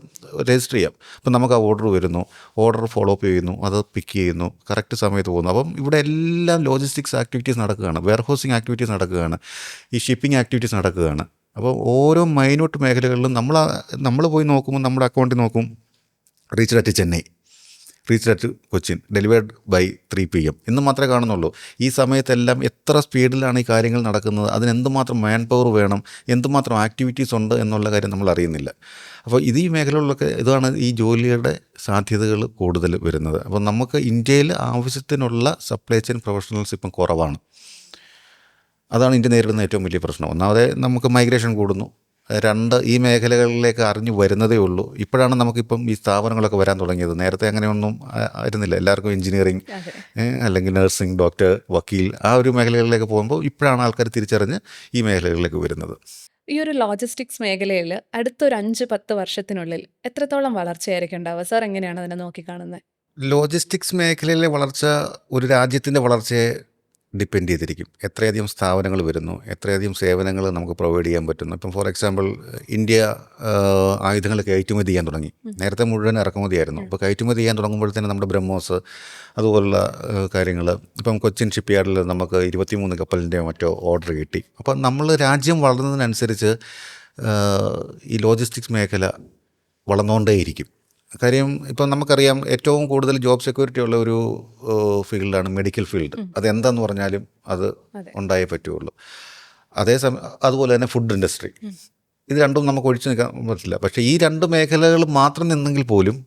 [SPEAKER 2] രജിസ്റ്റർ ചെയ്യാം. അപ്പം നമുക്ക് ആ ഓർഡർ വരുന്നു, ഓർഡർ ഫോളോ അപ്പ് ചെയ്യുന്നു, അത് പിക്ക് ചെയ്യുന്നു, കറക്റ്റ് സമയത്ത് പോകുന്നു. അപ്പം ഇവിടെ എല്ലാം ലോജിസ്റ്റിക്സ് ആക്ടിവിറ്റീസ് നടക്കുകയാണ്, വെയർഹൗസിങ് ആക്ടിവിറ്റീസ് നടക്കുകയാണ്, ഈ ഷിപ്പിംഗ് ആക്ടിവിറ്റീസ് നടക്കുകയാണ്. അപ്പോൾ ഓരോ മൈന്യൂട്ട് മേഖലകളിലും നമ്മൾ പോയി നോക്കുമ്പോൾ നമ്മുടെ അക്കൗണ്ടിൽ നോക്കും reached at Chennai, reached at Cochin, delivered by 3 PM എന്ന് മാത്രമേ കാണുന്നുള്ളൂ. ഈ സമയത്തെല്ലാം എത്ര സ്പീഡിലാണ് ഈ കാര്യങ്ങൾ നടക്കുന്നത്, അതിനെന്തുമാത്രം മാൻ പവർ വേണം, എന്തുമാത്രം ആക്ടിവിറ്റീസ് ഉണ്ട് എന്നുള്ള കാര്യം നമ്മൾ അറിയുന്നില്ല. അപ്പോൾ ഈ മേഖലകളിലൊക്കെ ഇതാണ് ഈ ജോലിയുടെ സാധ്യതകൾ കൂടുതൽ വരുന്നത്. അപ്പോൾ നമുക്ക് ഇന്ത്യയിൽ ആവശ്യത്തിനുള്ള സപ്ലൈ ചെയിൻ പ്രൊഫഷണൽസ് ഇപ്പം കുറവാണ്. അതാണ് ഇന്ത്യ നേരിടുന്ന ഏറ്റവും വലിയ പ്രശ്നം. ഒന്നാമത് നമുക്ക് മൈഗ്രേഷൻ കൂടുന്നു. 2, ഈ മേഖലകളിലേക്ക് അറിഞ്ഞു വരുന്നതേ ഉള്ളൂ. ഇപ്പോഴാണ് നമുക്കിപ്പം ഈ സ്ഥാപനങ്ങളൊക്കെ വരാൻ തുടങ്ങിയത്. നേരത്തെ അങ്ങനെയൊന്നും ആയിരുന്നില്ല. എല്ലാവർക്കും എഞ്ചിനീയറിങ്, അല്ലെങ്കിൽ നഴ്സിംഗ്, ഡോക്ടർ, വക്കീൽ, ആ ഒരു മേഖലകളിലേക്ക് പോകുമ്പോൾ ഇപ്പോഴാണ് ആൾക്കാർ തിരിച്ചറിഞ്ഞ് ഈ മേഖലകളിലേക്ക് വരുന്നത്.
[SPEAKER 1] ഈ ഒരു ലോജിസ്റ്റിക്സ് മേഖലയിൽ അടുത്തൊരു 5-10 വർഷത്തിനുള്ളിൽ എത്രത്തോളം വളർച്ചയായിരിക്കും ഉണ്ടാവുക? സാർ എങ്ങനെയാണ് അതിനെ നോക്കിക്കാണുന്നത്?
[SPEAKER 2] ലോജിസ്റ്റിക്സ് മേഖലയിലെ വളർച്ച ഒരു രാജ്യത്തിൻ്റെ വളർച്ചയെ ഡിപ്പെൻഡ് ചെയ്തിരിക്കും. എത്രയധികം സ്ഥാപനങ്ങൾ വരുന്നു, എത്രയധികം സേവനങ്ങൾ നമുക്ക് പ്രൊവൈഡ് ചെയ്യാൻ പറ്റുന്നു. ഇപ്പം ഫോർ എക്സാമ്പിൾ ഇന്ത്യ ആയുധങ്ങൾ കയറ്റുമതി ചെയ്യാൻ തുടങ്ങി. നേരത്തെ മുഴുവൻ ഇറക്കുമതിയായിരുന്നു. ഇപ്പോൾ കയറ്റുമതി ചെയ്യാൻ തുടങ്ങുമ്പോഴത്തേന് നമ്മുടെ ബ്രഹ്മോസ് അതുപോലുള്ള കാര്യങ്ങൾ, ഇപ്പം കൊച്ചിൻ ഷിപ്പ് യാർഡിൽ നമുക്ക് 23 കപ്പലിൻ്റെ മറ്റോ ഓർഡർ കിട്ടി. അപ്പം നമ്മൾ രാജ്യം വളർന്നതിനനുസരിച്ച് ഈ ലോജിസ്റ്റിക്സ് മേഖല വളർന്നുകൊണ്ടേയിരിക്കും. കാര്യം ഇപ്പം നമുക്കറിയാം ഏറ്റവും കൂടുതൽ ജോബ് സെക്യൂരിറ്റി ഉള്ള ഒരു ഫീൽഡാണ് മെഡിക്കൽ ഫീൽഡ്. അതെന്താന്ന് പറഞ്ഞാലും അത് ഉണ്ടായേ പറ്റുള്ളൂ. അതുപോലെ തന്നെ ഫുഡ് ഇൻഡസ്ട്രി, ഇത് രണ്ടും നമുക്ക് ഒഴിച്ചു നിൽക്കാൻ പറ്റില്ല. പക്ഷേ ഈ 2 മേഖലകൾ മാത്രം നിന്നെങ്കിൽ പോലും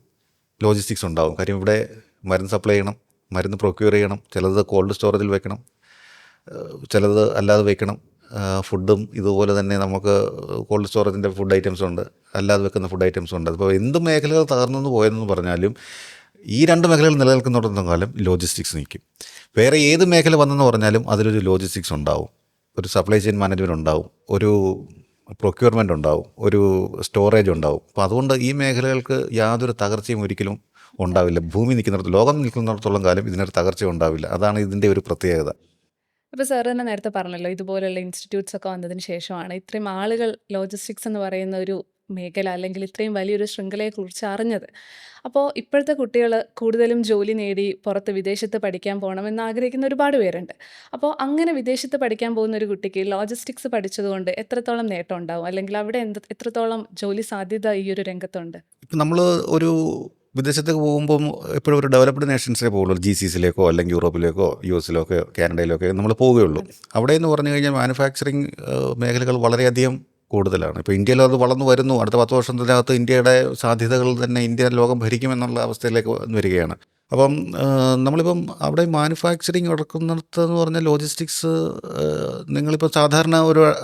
[SPEAKER 2] ലോജിസ്റ്റിക്സ് ഉണ്ടാകും. കാര്യം ഇവിടെ മരുന്ന് സപ്ലൈ ചെയ്യണം, മരുന്ന് പ്രൊക്യൂർ ചെയ്യണം, ചിലത് കോൾഡ് സ്റ്റോറേജിൽ വെക്കണം, ചിലത് അല്ലാതെ വെക്കണം. ഫുഡും ഇതുപോലെ തന്നെ നമുക്ക് കോൾഡ് സ്റ്റോറേജിൻ്റെ ഫുഡ് ഐറ്റംസ് ഉണ്ട്, അല്ലാതെ വെക്കുന്ന ഫുഡ് ഐറ്റംസ് ഉണ്ട്. അപ്പോൾ എന്ത് മേഖലകൾ തകർന്നു പോയതെന്ന് പറഞ്ഞാലും ഈ 2 മേഖലകൾ നിലനിൽക്കുന്നിടത്തോളം കാലം ലോജിസ്റ്റിക്സ് നിൽക്കും. വേറെ ഏത് മേഖല വന്നെന്ന് പറഞ്ഞാലും അതിലൊരു ലോജിസ്റ്റിക്സ് ഉണ്ടാവും, ഒരു സപ്ലൈ ചെയിൻ മാനേജ്മെൻറ്റ് ഉണ്ടാവും, ഒരു പ്രൊക്യൂർമെൻ്റ് ഉണ്ടാവും, ഒരു സ്റ്റോറേജ് ഉണ്ടാവും. അപ്പോൾ അതുകൊണ്ട് ഈ മേഖലകൾക്ക് യാതൊരു തകർച്ചയും ഒരിക്കലും ഉണ്ടാവില്ല. ഭൂമി നിൽക്കുന്നിടത്ത്, ലോകം നിൽക്കുന്നിടത്തോളം കാലം ഇതിനൊരു തകർച്ച ഉണ്ടാവില്ല. അതാണ് ഇതിൻ്റെ ഒരു പ്രത്യേകത.
[SPEAKER 1] അപ്പോൾ സാർ തന്നെ നേരത്തെ പറഞ്ഞല്ലോ, ഇതുപോലുള്ള ഇൻസ്റ്റിറ്റ്യൂട്ട്സ് ഒക്കെ വന്നതിന് ശേഷമാണ് ഇത്രയും ആളുകൾ ലോജിസ്റ്റിക്സ് എന്ന് പറയുന്ന ഒരു മേഖല അല്ലെങ്കിൽ ഇത്രയും വലിയൊരു ശൃംഖലയെക്കുറിച്ച് അറിഞ്ഞത്. അപ്പോൾ ഇപ്പോഴത്തെ കുട്ടികൾ കൂടുതലും ജോലി നേടി പുറത്ത് വിദേശത്ത് പഠിക്കാൻ പോകണമെന്ന് ആഗ്രഹിക്കുന്ന ഒരുപാട് പേരുണ്ട്. അപ്പോൾ അങ്ങനെ വിദേശത്ത് പഠിക്കാൻ പോകുന്ന ഒരു കുട്ടിക്ക് ലോജിസ്റ്റിക്സ് പഠിച്ചതുകൊണ്ട് എത്രത്തോളം നേട്ടം ഉണ്ടാവും, അല്ലെങ്കിൽ അവിടെ എത്രത്തോളം ജോലി സാധ്യത ഈ ഒരു രംഗത്തുണ്ട്?
[SPEAKER 2] ഇപ്പം നമ്മൾ ഒരു വിദേശത്തേക്ക് പോകുമ്പം എപ്പോഴും ഒരു ഡെവലപ്ഡ് നേഷൻസിലേ പോകുള്ളൂ. GCCയിലേക്കോ അല്ലെങ്കിൽ യൂറോപ്പിലേക്കോ US-ലൊക്കെ കാനഡയിലൊക്കെ നമ്മൾ പോവുകയുള്ളൂ. അവിടെ എന്ന് പറഞ്ഞു കഴിഞ്ഞാൽ മാനുഫാക്ചറിങ് മേഖലകൾ വളരെയധികം കൂടുതലാണ്. ഇപ്പോൾ ഇന്ത്യയിൽ അത് വളർന്നു വരുന്നു. അടുത്ത 10 വർഷത്തിനകത്ത് ഇന്ത്യയുടെ സാധ്യതകൾ തന്നെ ഇന്ത്യ ലോകം ഭരിക്കുമെന്നുള്ള അവസ്ഥയിലേക്ക് വരികയാണ്. അപ്പം നമ്മളിപ്പം അവിടെ മാനുഫാക്ചറിങ് നടക്കുന്നിടത്തെന്ന് പറഞ്ഞാൽ ലോജിസ്റ്റിക്സ് നിങ്ങളിപ്പോൾ സാധാരണ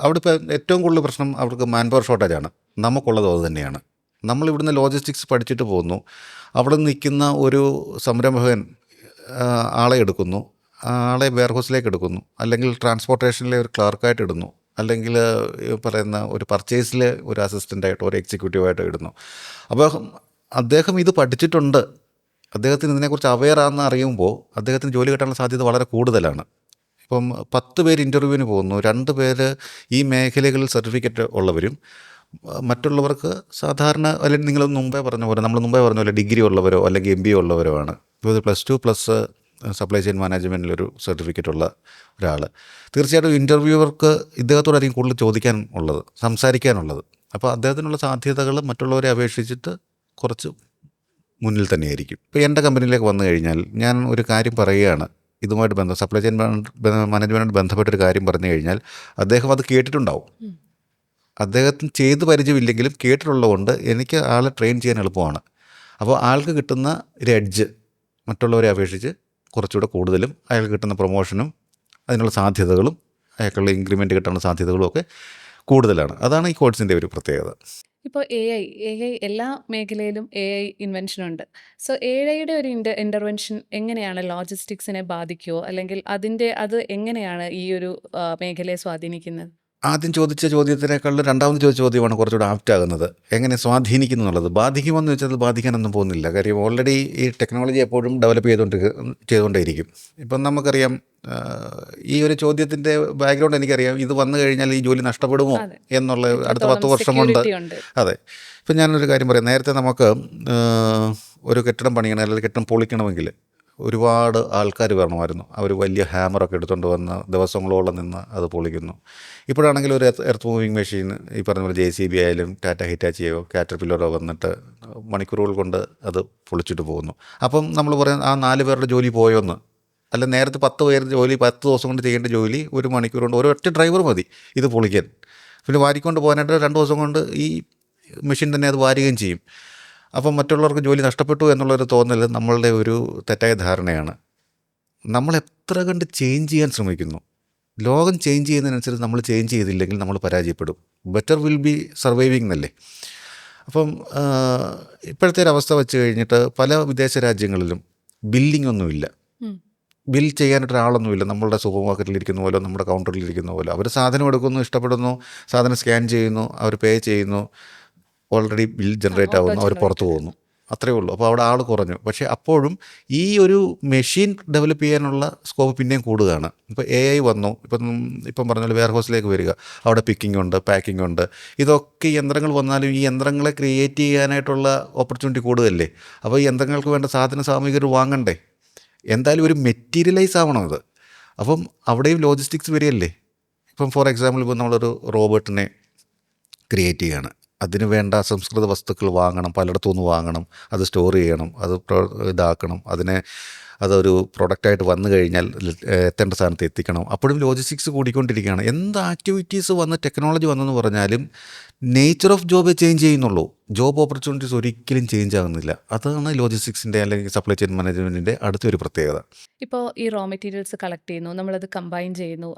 [SPEAKER 2] അവിടെ ഇപ്പോൾ ഏറ്റവും കൂടുതൽ പ്രശ്നം അവർക്ക് മാൻ പവർ ഷോർട്ടേജാണ്. നമുക്കുള്ളതും അത് തന്നെയാണ്. നമ്മളിവിടുന്ന് ലോജിസ്റ്റിക്സ് പഠിച്ചിട്ട് പോകുന്നു. അവിടെ നിൽക്കുന്ന ഒരു സംരംഭകൻ ആളെ എടുക്കുന്നു, ആളെ വെയർഹൗസിലേക്ക് എടുക്കുന്നു, അല്ലെങ്കിൽ ട്രാൻസ്പോർട്ടേഷനിലെ ഒരു ക്ലർക്കായിട്ട് ഇടുന്നു, അല്ലെങ്കിൽ പറയുന്ന ഒരു പർച്ചേസിലെ ഒരു അസിസ്റ്റൻ്റായിട്ടോ ഒരു എക്സിക്യൂട്ടീവായിട്ടോ ഇടുന്നു. അപ്പോൾ അദ്ദേഹം ഇത് പഠിച്ചിട്ടുണ്ട്, അദ്ദേഹത്തിന് ഇതിനെക്കുറിച്ച് അവെയറാണെന്ന് അറിയുമ്പോൾ അദ്ദേഹത്തിന് ജോലി കിട്ടാനുള്ള സാധ്യത വളരെ കൂടുതലാണ്. ഇപ്പം 10 പേര് ഇൻ്റർവ്യൂവിന് പോകുന്നു, 2 പേര് ഈ മേഖലകളിൽ സർട്ടിഫിക്കറ്റ് ഉള്ളവരും മറ്റുള്ളവർക്ക് സാധാരണ, അല്ലെങ്കിൽ നിങ്ങൾ മുമ്പേ പറഞ്ഞ പോലെ ഡിഗ്രി ഉള്ളവരോ അല്ലെങ്കിൽ MBA ഉള്ളവരോ ആണ്. ഇപ്പോൾ +2 പ്ലസ് സപ്ലൈ ചെയിൻ മാനേജ്മെൻറ്റിലൊരു സർട്ടിഫിക്കറ്റ് ഉള്ള ഒരാൾ തീർച്ചയായിട്ടും ഇൻ്റർവ്യൂവർക്ക് ഇദ്ദേഹത്തോടായിരിക്കും കൂടുതൽ സംസാരിക്കാനുള്ളത്. അപ്പോൾ അദ്ദേഹത്തിനുള്ള സാധ്യതകൾ മറ്റുള്ളവരെ അപേക്ഷിച്ചിട്ട് കുറച്ച് മുന്നിൽ തന്നെയായിരിക്കും. ഇപ്പോൾ എൻ്റെ കമ്പനിയിലേക്ക് വന്നു കഴിഞ്ഞാൽ ഞാൻ ഒരു കാര്യം പറയുകയാണ്, ഇതുമായിട്ട് സപ്ലൈ ചെയിൻ മാനേജ്മെൻറ്റുമായിട്ട് ബന്ധപ്പെട്ടൊരു കാര്യം പറഞ്ഞു കഴിഞ്ഞാൽ അദ്ദേഹം അത് കേട്ടിട്ടുണ്ടാവും. അദ്ദേഹത്തിന് ചെയ്ത് പരിചയമില്ലെങ്കിലും കേട്ടിട്ടുള്ളതുകൊണ്ട് എനിക്ക് ആളെ ട്രെയിൻ ചെയ്യാൻ എളുപ്പമാണ്. അപ്പോൾ ആൾക്ക് കിട്ടുന്ന ഒരു എഡ്ജ് മറ്റുള്ളവരെ അപേക്ഷിച്ച് കുറച്ചുകൂടെ കൂടുതലും, അയാൾക്ക് കിട്ടുന്ന പ്രൊമോഷനും അതിനുള്ള സാധ്യതകളും അയാൾക്കുള്ള ഇൻക്രിമെൻറ്റ് കിട്ടാനുള്ള സാധ്യതകളും ഒക്കെ കൂടുതലാണ്. അതാണ് ഈ കോഴ്സിൻ്റെ ഒരു പ്രത്യേകത.
[SPEAKER 1] ഇപ്പോൾ എ ഐ എല്ലാ മേഖലയിലും ഇൻവെൻഷൻ ഉണ്ട്. സോ ഐയുടെ ഒരു ഇൻ്റർവെൻഷൻ എങ്ങനെയാണ് ലോജിസ്റ്റിക്സിനെ ബാധിക്കുമോ, അല്ലെങ്കിൽ അത് എങ്ങനെയാണ് ഈ ഒരു മേഖലയെ സ്വാധീനിക്കുന്നത്?
[SPEAKER 2] ആദ്യം ചോദിച്ച ചോദ്യത്തിനേക്കാളും രണ്ടാമത് ചോദിച്ച ചോദ്യമാണ് കുറച്ചുകൂടെ ആപ്റ്റാകുന്നത്. എങ്ങനെ സ്വാധീനിക്കുന്നു എന്നുള്ളത്. ബാധിക്കുമെന്ന് വെച്ചാൽ ബാധിക്കാനൊന്നും പോകുന്നില്ല. കാര്യം ഓൾറെഡി ഈ ടെക്നോളജി എപ്പോഴും ഡെവലപ്പ് ചെയ്തുകൊണ്ടേയിരിക്കും. ഇപ്പം നമുക്കറിയാം, ഈ ഒരു ചോദ്യത്തിൻ്റെ ബാക്ക്ഗ്രൗണ്ട് എനിക്കറിയാം. ഇത് വന്നു കഴിഞ്ഞാൽ ഈ ജോലി നഷ്ടപ്പെടുമോ എന്നുള്ള അടുത്ത 10 വർഷം കൊണ്ട്. അതെ. ഇപ്പം ഞാനൊരു കാര്യം പറയാം. നേരത്തെ നമുക്ക് ഒരു കെട്ടിടം പണിയണം അല്ലെങ്കിൽ കെട്ടിടം പൊളിക്കണമെങ്കിൽ ഒരുപാട് ആൾക്കാർ വരണമായിരുന്നു. അവർ വലിയ ഹാമറൊക്കെ എടുത്തുകൊണ്ട് വന്ന് ദിവസങ്ങളോളം നിന്ന് അത് പൊളിക്കുന്നു. ഇപ്പോഴാണെങ്കിൽ ഒരു എർത്ത് മൂവിങ് മെഷീൻ, ഈ പറഞ്ഞ പോലെ JCB ആയാലും ടാറ്റ ഹിറ്റാച്ചിയോ കാറ്റർപില്ലറോ വന്നിട്ട് മണിക്കൂറുകൾ കൊണ്ട് അത് പൊളിച്ചിട്ട് പോകുന്നു. അപ്പം നമ്മൾ പറയാം, ആ 4 പേരുടെ ജോലി പോയോന്ന്. അല്ല, നേരത്തെ 10 പേരുടെ ജോലി 10 ദിവസം കൊണ്ട് ചെയ്യേണ്ട ജോലി 1 മണിക്കൂർ കൊണ്ട് ഒരൊറ്റ ഡ്രൈവർ മതി ഇത് പൊളിക്കാൻ. പിന്നെ വാരിക്കൊണ്ട് പോകാനായിട്ട് 2 ദിവസം കൊണ്ട് ഈ മെഷീൻ തന്നെ അത് വാരുകയും ചെയ്യും. അപ്പം മറ്റുള്ളവർക്ക് ജോലി നഷ്ടപ്പെട്ടു എന്നുള്ളൊരു തോന്നൽ നമ്മളുടെ ഒരു തെറ്റായ ധാരണയാണ്. നമ്മൾ എത്ര കണ്ട് ചേഞ്ച് ചെയ്യാൻ ശ്രമിക്കുന്നു, ലോകം ചേഞ്ച് ചെയ്യുന്നതിനനുസരിച്ച് നമ്മൾ ചേഞ്ച് ചെയ്തില്ലെങ്കിൽ നമ്മൾ പരാജയപ്പെടും. ബെറ്റർ വിൽ ബി സർവൈവിങ് എന്നല്ലേ. അപ്പം ഇപ്പോഴത്തെ ഒരു അവസ്ഥ വെച്ച് കഴിഞ്ഞിട്ട് പല വിദേശ രാജ്യങ്ങളിലും ബില്ലിംഗ് ഒന്നുമില്ല. ബിൽ ചെയ്യാനായിട്ടൊരാളൊന്നുമില്ല. നമ്മളുടെ സൂപ്പർ മാർക്കറ്റിലിരിക്കുന്ന പോലെ, നമ്മുടെ കൗണ്ടറിലിരിക്കുന്ന പോലെ. അവർ സാധനം എടുക്കുന്നു, ഇഷ്ടപ്പെടുന്നു, സാധനം സ്കാൻ ചെയ്യുന്നു, അവർ പേ ചെയ്യുന്നു, ഓൾറെഡി ബിൽ ജനറേറ്റ് ആവുന്നു, അവർ പുറത്ത് പോകുന്നു. അത്രയേ ഉള്ളൂ. അപ്പോൾ അവിടെ ആൾ കുറഞ്ഞു. പക്ഷേ അപ്പോഴും ഈ ഒരു മെഷീൻ ഡെവലപ്പ് ചെയ്യാനുള്ള സ്കോപ്പ് പിന്നെയും കൂടുകയാണ്. ഇപ്പോൾ AI വന്നു. ഇപ്പം പറഞ്ഞ പോലെ വെയർഹൗസിലേക്ക് വരിക, അവിടെ പിക്കിംഗ് ഉണ്ട്, പാക്കിംഗ് ഉണ്ട്. ഇതൊക്കെ യന്ത്രങ്ങൾ വന്നാലും ഈ യന്ത്രങ്ങളെ ക്രിയേറ്റ് ചെയ്യാനായിട്ടുള്ള ഓപ്പർച്യൂണിറ്റി കൂടുതലല്ലേ. അപ്പോൾ ഈ യന്ത്രങ്ങൾക്ക് വേണ്ട സാധന സാമഗ്രികൾ വാങ്ങണ്ടേ. എന്തായാലും ഒരു മെറ്റീരിയലൈസ് ആവണം അത്. അപ്പം അവിടെയും ലോജിസ്റ്റിക്സ് വരികയല്ലേ. ഇപ്പം ഫോർ എക്സാമ്പിൾ, ഇപ്പോൾ നമ്മളൊരു റോബോട്ടിനെ ക്രിയേറ്റ് ചെയ്യുകയാണ്. അതിന് വേണ്ട അസംസ്കൃത വസ്തുക്കൾ വാങ്ങണം, പലയിടത്തുനിന്ന് വാങ്ങണം, അത് സ്റ്റോർ ചെയ്യണം, അത് ഇതാക്കണം, അതൊരു പ്രൊഡക്റ്റായിട്ട് വന്നു കഴിഞ്ഞാൽ എത്തേണ്ട സ്ഥാനത്ത് എത്തിക്കണം. അപ്പോഴും ലോജിസ്റ്റിക്സ് കൂടിക്കൊണ്ടിരിക്കുകയാണ്. എന്ത് ആക്ടിവിറ്റീസ് വന്ന് ടെക്നോളജി വന്നെന്ന് പറഞ്ഞാലും നേച്ചർ ഓഫ് ജോബ് ചേഞ്ച് ചെയ്യുന്നുള്ളൂ. ജോബ് ഓപ്പർച്യൂണിറ്റീസ് ഒരിക്കലും ചേഞ്ച് ആകുന്നില്ല. അതാണ് ലോജിസ്റ്റിക്സിൻ്റെ അല്ലെങ്കിൽ സപ്ലൈ ചെയിൻ മാനേജ്മെൻറ്റിൻ്റെ അടുത്തൊരു പ്രത്യേകത.
[SPEAKER 1] ഇപ്പോൾ ഈ റോ മെറ്റീരിയൽസ് കളക്ട് ചെയ്യുന്നു, നമ്മളത് കമ്പൈൻ ചെയ്യുന്നു,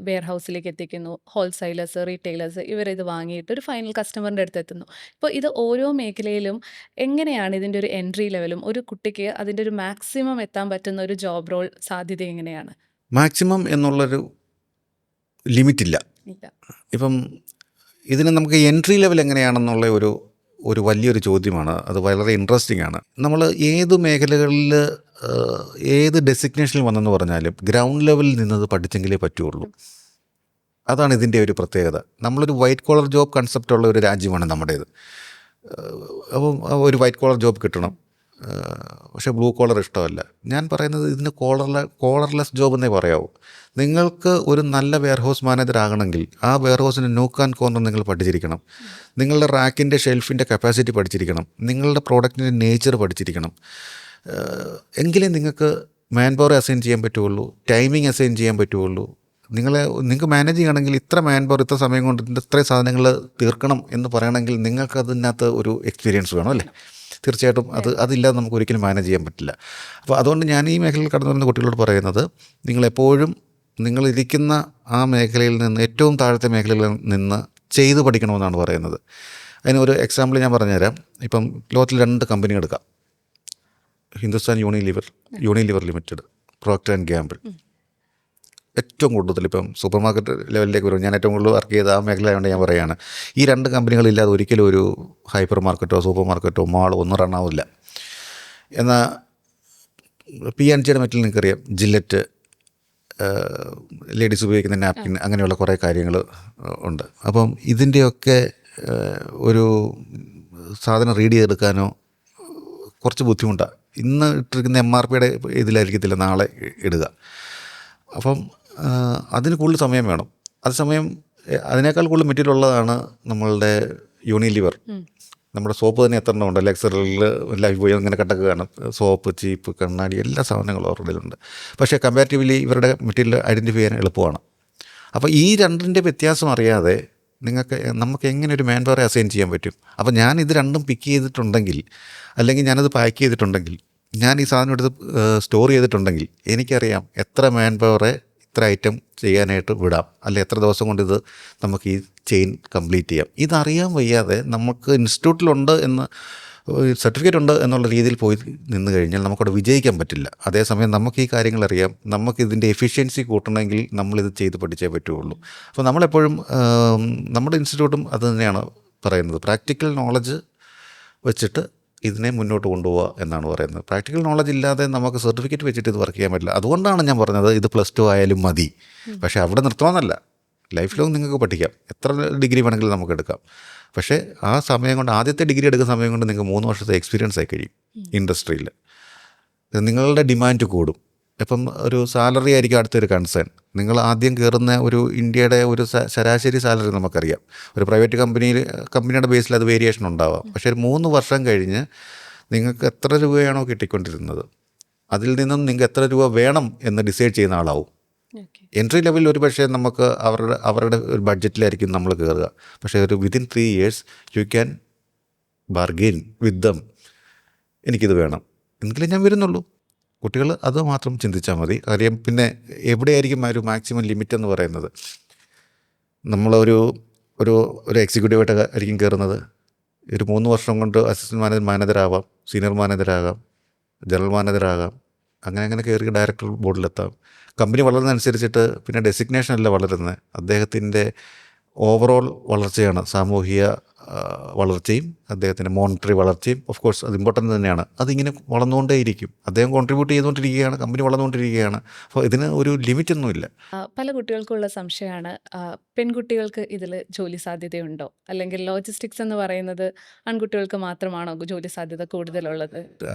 [SPEAKER 1] വെയർ ഹൗസിലേക്ക് എത്തിക്കുന്നു, ഹോൾസെയിലേഴ്സ്, റീറ്റെയിലേഴ്സ് ഇവരിത് വാങ്ങിയിട്ട് ഒരു ഫൈനൽ കസ്റ്റമറിൻ്റെ അടുത്ത് എത്തുന്നു. ഇപ്പോൾ ഇത് ഓരോ മേഖലയിലും എങ്ങനെയാണ് ഇതിൻ്റെ ഒരു എൻട്രി ലെവലും ഒരു കുട്ടിക്ക് അതിൻ്റെ ഒരു മാക്സിമം എത്താൻ പറ്റുന്ന ഒരു ജോബ് റോൾ സാധ്യത എങ്ങനെയാണ്?
[SPEAKER 2] മാക്സിമം എന്നുള്ളൊരു ലിമിറ്റില്ല. ഇപ്പം ഇതിന് നമുക്ക് എൻട്രി ലെവൽ എങ്ങനെയാണെന്നുള്ള ഒരു വലിയൊരു ചോദ്യമാണ്. അത് വളരെ ഇൻട്രസ്റ്റിംഗ് ആണ്. നമ്മൾ ഏത് മേഖലകളിൽ ഏത് ഡെസിഗ്നേഷനിൽ വന്നെന്ന് പറഞ്ഞാലും ഗ്രൗണ്ട് ലെവലിൽ നിന്നത് പഠിച്ചെങ്കിലേ പറ്റുള്ളൂ. അതാണ് ഇതിൻ്റെ ഒരു പ്രത്യേകത. നമ്മളൊരു വൈറ്റ് കോളർ ജോബ് കൺസെപ്റ്റുള്ള ഒരു രാജ്യമാണ് നമ്മുടേത്. അപ്പം ഒരു വൈറ്റ് കോളർ ജോബ് കിട്ടണം, പക്ഷേ ബ്ലൂ കോളർ ഇഷ്ടമല്ല. ഞാൻ പറയുന്നത് ഇതിന് കോളർലെസ് ജോബ് എന്നേ പറയാവൂ. നിങ്ങൾക്ക് ഒരു നല്ല വെയർഹൗസ് മാനേജർ ആകണമെങ്കിൽ ആ വെയർഹൗസിന് നോക്ക് ആൻഡ് കോർണർ നിങ്ങൾ പഠിച്ചിരിക്കണം. നിങ്ങളുടെ റാക്കിൻ്റെ ഷെൽഫിൻ്റെ കപ്പാസിറ്റി പഠിച്ചിരിക്കണം. നിങ്ങളുടെ പ്രോഡക്റ്റിൻ്റെ നേച്ചർ പഠിച്ചിരിക്കണം. എങ്കിലേ നിങ്ങൾക്ക് മാൻ പവർ അസൈൻ ചെയ്യാൻ പറ്റുള്ളൂ, ടൈമിംഗ് അസൈൻ ചെയ്യാൻ പറ്റുള്ളൂ. നിങ്ങൾക്ക് മാനേജ് ചെയ്യണമെങ്കിൽ ഇത്ര മാൻ പവർ ഇത്ര സമയം കൊണ്ട് ഇത്രയും സാധനങ്ങൾ തീർക്കണം എന്ന് പറയണമെങ്കിൽ നിങ്ങൾക്ക് അതിനകത്ത് ഒരു എക്സ്പീരിയൻസ് വേണം, അല്ലേ. തീർച്ചയായിട്ടും അതില്ലാതെ നമുക്ക് ഒരിക്കലും മാനേജ് ചെയ്യാൻ പറ്റില്ല. അപ്പോൾ അതുകൊണ്ട് ഞാൻ ഈ മേഖലയിൽ കടന്നു വരുന്ന കുട്ടികളോട് പറയുന്നത്, നിങ്ങളെപ്പോഴും നിങ്ങളിരിക്കുന്ന ആ മേഖലയിൽ നിന്ന് ഏറ്റവും താഴത്തെ മേഖലയിൽ നിന്ന് ചെയ്ത് പഠിക്കണമെന്നാണ് പറയുന്നത്. അതിനൊരു എക്സാമ്പിൾ ഞാൻ പറഞ്ഞുതരാം. ഇപ്പം ലോകത്തിൽ 2 കമ്പനി എടുക്കാം. Hindustan Unilever Limited, Procter and Gamble. ഏറ്റവും കൂടുതൽ ഇപ്പം സൂപ്പർ മാർക്കറ്റ് ലെവലിലേക്ക് വരും. ഞാൻ ഏറ്റവും കൂടുതൽ വർക്ക് ചെയ്ത ആ മേഖല ആയതുകൊണ്ട് ഞാൻ പറയുകയാണ്, ഈ 2 കമ്പനികളില്ലാതെ ഒരിക്കലും ഒരു ഹൈപ്പർ മാർക്കറ്റോ സൂപ്പർ മാർക്കറ്റോ മാളോ ഒന്നും റണ്ണാവില്ല. എന്നാൽ P&Gയുടെ മെറ്റൽ നിങ്ങൾക്കറിയാം, ജില്ലറ്റ്, ലേഡീസ് ഉപയോഗിക്കുന്ന നാപ്കിൻ, അങ്ങനെയുള്ള കുറേ കാര്യങ്ങൾ ഉണ്ട്. അപ്പം ഇതിൻ്റെയൊക്കെ ഒരു സാധനം റീഡ് ചെയ്തെടുക്കാനോ കുറച്ച് ബുദ്ധിമുട്ടാണ്. ഇന്ന് ഇട്ടിരിക്കുന്ന MRPയുടെ ഇതിലായിരിക്കത്തില്ല നാളെ ഇടുക. അപ്പം അതിന് കൂടുതൽ സമയം വേണം. അതേസമയം അതിനേക്കാൾ കൂടുതൽ മെറ്റീരിയൽ ഉള്ളതാണ് നമ്മളുടെ യൂണിലിവർ. നമ്മുടെ സോപ്പ് തന്നെ എത്ര ഉണ്ട്, ലെക്സറിൽ ലൈഫ് ബോയ് അങ്ങനെ കിടക്കുകയാണ്. സോപ്പ്, ചീപ്പ്, കണ്ണാടി, എല്ലാ സാധനങ്ങളും അവരുടെ ഉണ്ട്. പക്ഷേ കമ്പാരിറ്റീവ്ലി ഇവരുടെ മെറ്റീരിയൽ ഐഡൻറ്റിഫൈ ചെയ്യാൻ എളുപ്പമാണ്. അപ്പോൾ ഈ രണ്ടിൻ്റെ വ്യത്യാസം അറിയാതെ നമുക്ക് എങ്ങനെ ഒരു മാൻ പവറെ അസൈൻ ചെയ്യാൻ പറ്റും? അപ്പോൾ ഞാൻ ഇത് രണ്ടും പിക്ക് ചെയ്തിട്ടുണ്ടെങ്കിൽ, അല്ലെങ്കിൽ ഞാനത് പാക്ക് ചെയ്തിട്ടുണ്ടെങ്കിൽ, ഞാൻ ഈ സാധനം എടുത്ത് സ്റ്റോർ ചെയ്തിട്ടുണ്ടെങ്കിൽ, എനിക്കറിയാം എത്ര മാൻ പവറെ ഇത്ര ഐറ്റം ചെയ്യാനായിട്ട് വിടാം, അല്ലെ എത്ര ദിവസം കൊണ്ട് ഇത് നമുക്ക് ഈ ചെയിൻ കംപ്ലീറ്റ് ചെയ്യാം. ഇതറിയാൻ വയ്യാതെ നമുക്ക് ഇൻസ്റ്റിറ്റ്യൂട്ടിലുണ്ട് എന്ന്, സർട്ടിഫിക്കറ്റ് ഉണ്ട് എന്നുള്ള രീതിയിൽ പോയി നിന്ന് കഴിഞ്ഞാൽ നമുക്കവിടെ വിജയിക്കാൻ പറ്റില്ല. അതേസമയം നമുക്ക് ഈ കാര്യങ്ങൾ അറിയാം, നമുക്കിതിൻ്റെ എഫിഷ്യൻസി കൂട്ടണമെങ്കിൽ നമ്മളിത് ചെയ്ത് പഠിച്ചേ പറ്റുള്ളൂ. അപ്പോൾ നമ്മളെപ്പോഴും നമ്മുടെ ഇൻസ്റ്റിറ്റ്യൂട്ടും അത് തന്നെയാണ് പറയുന്നത്, പ്രാക്ടിക്കൽ നോളജ് വെച്ചിട്ട് ഇതിനെ മുന്നോട്ട് കൊണ്ടുപോവുക എന്നാണ് പറയുന്നത്. പ്രാക്ടിക്കൽ നോളജ് ഇല്ലാതെ നമുക്ക് സർട്ടിഫിക്കറ്റ് വെച്ചിട്ട് ഇത് വർക്ക് ചെയ്യാൻ പറ്റില്ല. അതുകൊണ്ടാണ് ഞാൻ പറഞ്ഞത് ഇത് +2 ആയാലും മതി. പക്ഷേ അവിടെ നിർത്തണമെന്നല്ല, ലൈഫ് ലോങ് നിങ്ങൾക്ക് പഠിക്കാം, എത്ര ഡിഗ്രി വേണമെങ്കിലും നമുക്ക് എടുക്കാം. പക്ഷേ ആ സമയം കൊണ്ട്, ആദ്യത്തെ ഡിഗ്രി എടുക്കുന്ന സമയം കൊണ്ട് നിങ്ങൾക്ക് 3 വർഷത്തെ എക്സ്പീരിയൻസ് ആയി കഴിയും ഇൻഡസ്ട്രിയിൽ. നിങ്ങളുടെ ഡിമാൻഡ് കൂടും. ഇപ്പം ഒരു സാലറി ആയിരിക്കും അടുത്തൊരു കൺസേൺ. നിങ്ങൾ ആദ്യം കയറുന്ന ഒരു ഇന്ത്യയുടെ ഒരു ശരാശരി സാലറി നമുക്കറിയാം. ഒരു പ്രൈവറ്റ് കമ്പനിയുടെ ബേസിൽ അത് വേരിയേഷൻ ഉണ്ടാവാം. പക്ഷേ ഒരു 3 വർഷം കഴിഞ്ഞ് നിങ്ങൾക്ക് എത്ര രൂപയാണോ കിട്ടിക്കൊണ്ടിരുന്നത്, അതിൽ നിന്നും നിങ്ങൾക്ക് എത്ര രൂപ വേണം എന്ന് ഡിസൈഡ് ചെയ്യുന്ന ആളാവും. എൻട്രി ലെവലിൽ ഒരു പക്ഷേ നമുക്ക് അവരുടെ ഒരു ബഡ്ജറ്റിലായിരിക്കും നമ്മൾ കയറുക. പക്ഷേ ഒരു within 3 years you can bargain with them. എനിക്കിത് വേണം എന്നെങ്കിലേ ഞാൻ വരുന്നുള്ളൂ. കുട്ടികൾ അത് മാത്രം ചിന്തിച്ചാൽ മതി. കാര്യം പിന്നെ എവിടെയായിരിക്കും ആ ഒരു മാക്സിമം ലിമിറ്റ് എന്ന് പറയുന്നത്. നമ്മളൊരു ഒരു ഒരു എക്സിക്യൂട്ടീവായിട്ട് ആയിരിക്കും കയറുന്നത്. ഒരു 3 വർഷം കൊണ്ട് അസിസ്റ്റൻറ്റ് മാനേജറാവാം, സീനിയർ മാനേജറാകാം, ജനറൽ മാനേജറാകാം, അങ്ങനെ കയറി ഡയറക്ടർ ബോർഡിലെത്താം. കമ്പനി വളർന്നതനുസരിച്ചിട്ട് പിന്നെ ഡെസിഗ്നേഷൻ അല്ല വളരുന്നത്, അദ്ദേഹത്തിൻ്റെ ഓവറോൾ വളർച്ചയാണ്. സാമൂഹിക വളർച്ചയും അദ്ദേഹത്തിൻ്റെ മോണിറ്ററി വളർച്ചയും ഓഫ് കോഴ്സ് അത് ഇമ്പോർട്ടൻ്റ് തന്നെയാണ്. അതിങ്ങനെ വളർന്നുകൊണ്ടേയിരിക്കും. അദ്ദേഹം കോൺട്രിബ്യൂട്ട് ചെയ്തുകൊണ്ടിരിക്കുകയാണ്, കമ്പനി വളർന്നുകൊണ്ടിരിക്കുകയാണ്. അപ്പോൾ ഇതിന് ഒരു ലിമിറ്റൊന്നുമില്ല.
[SPEAKER 1] പല കുട്ടികൾക്കുള്ള സംശയമാണ്, പെൺകുട്ടികൾക്ക് ഇതിൽ ജോലി സാധ്യതയുണ്ടോ, അല്ലെങ്കിൽ ലോജിസ്റ്റിക്സ് എന്ന് പറയുന്നത് ആൺകുട്ടികൾക്ക് മാത്രമാണോ ജോലി സാധ്യത കൂടുതലുള്ളത്?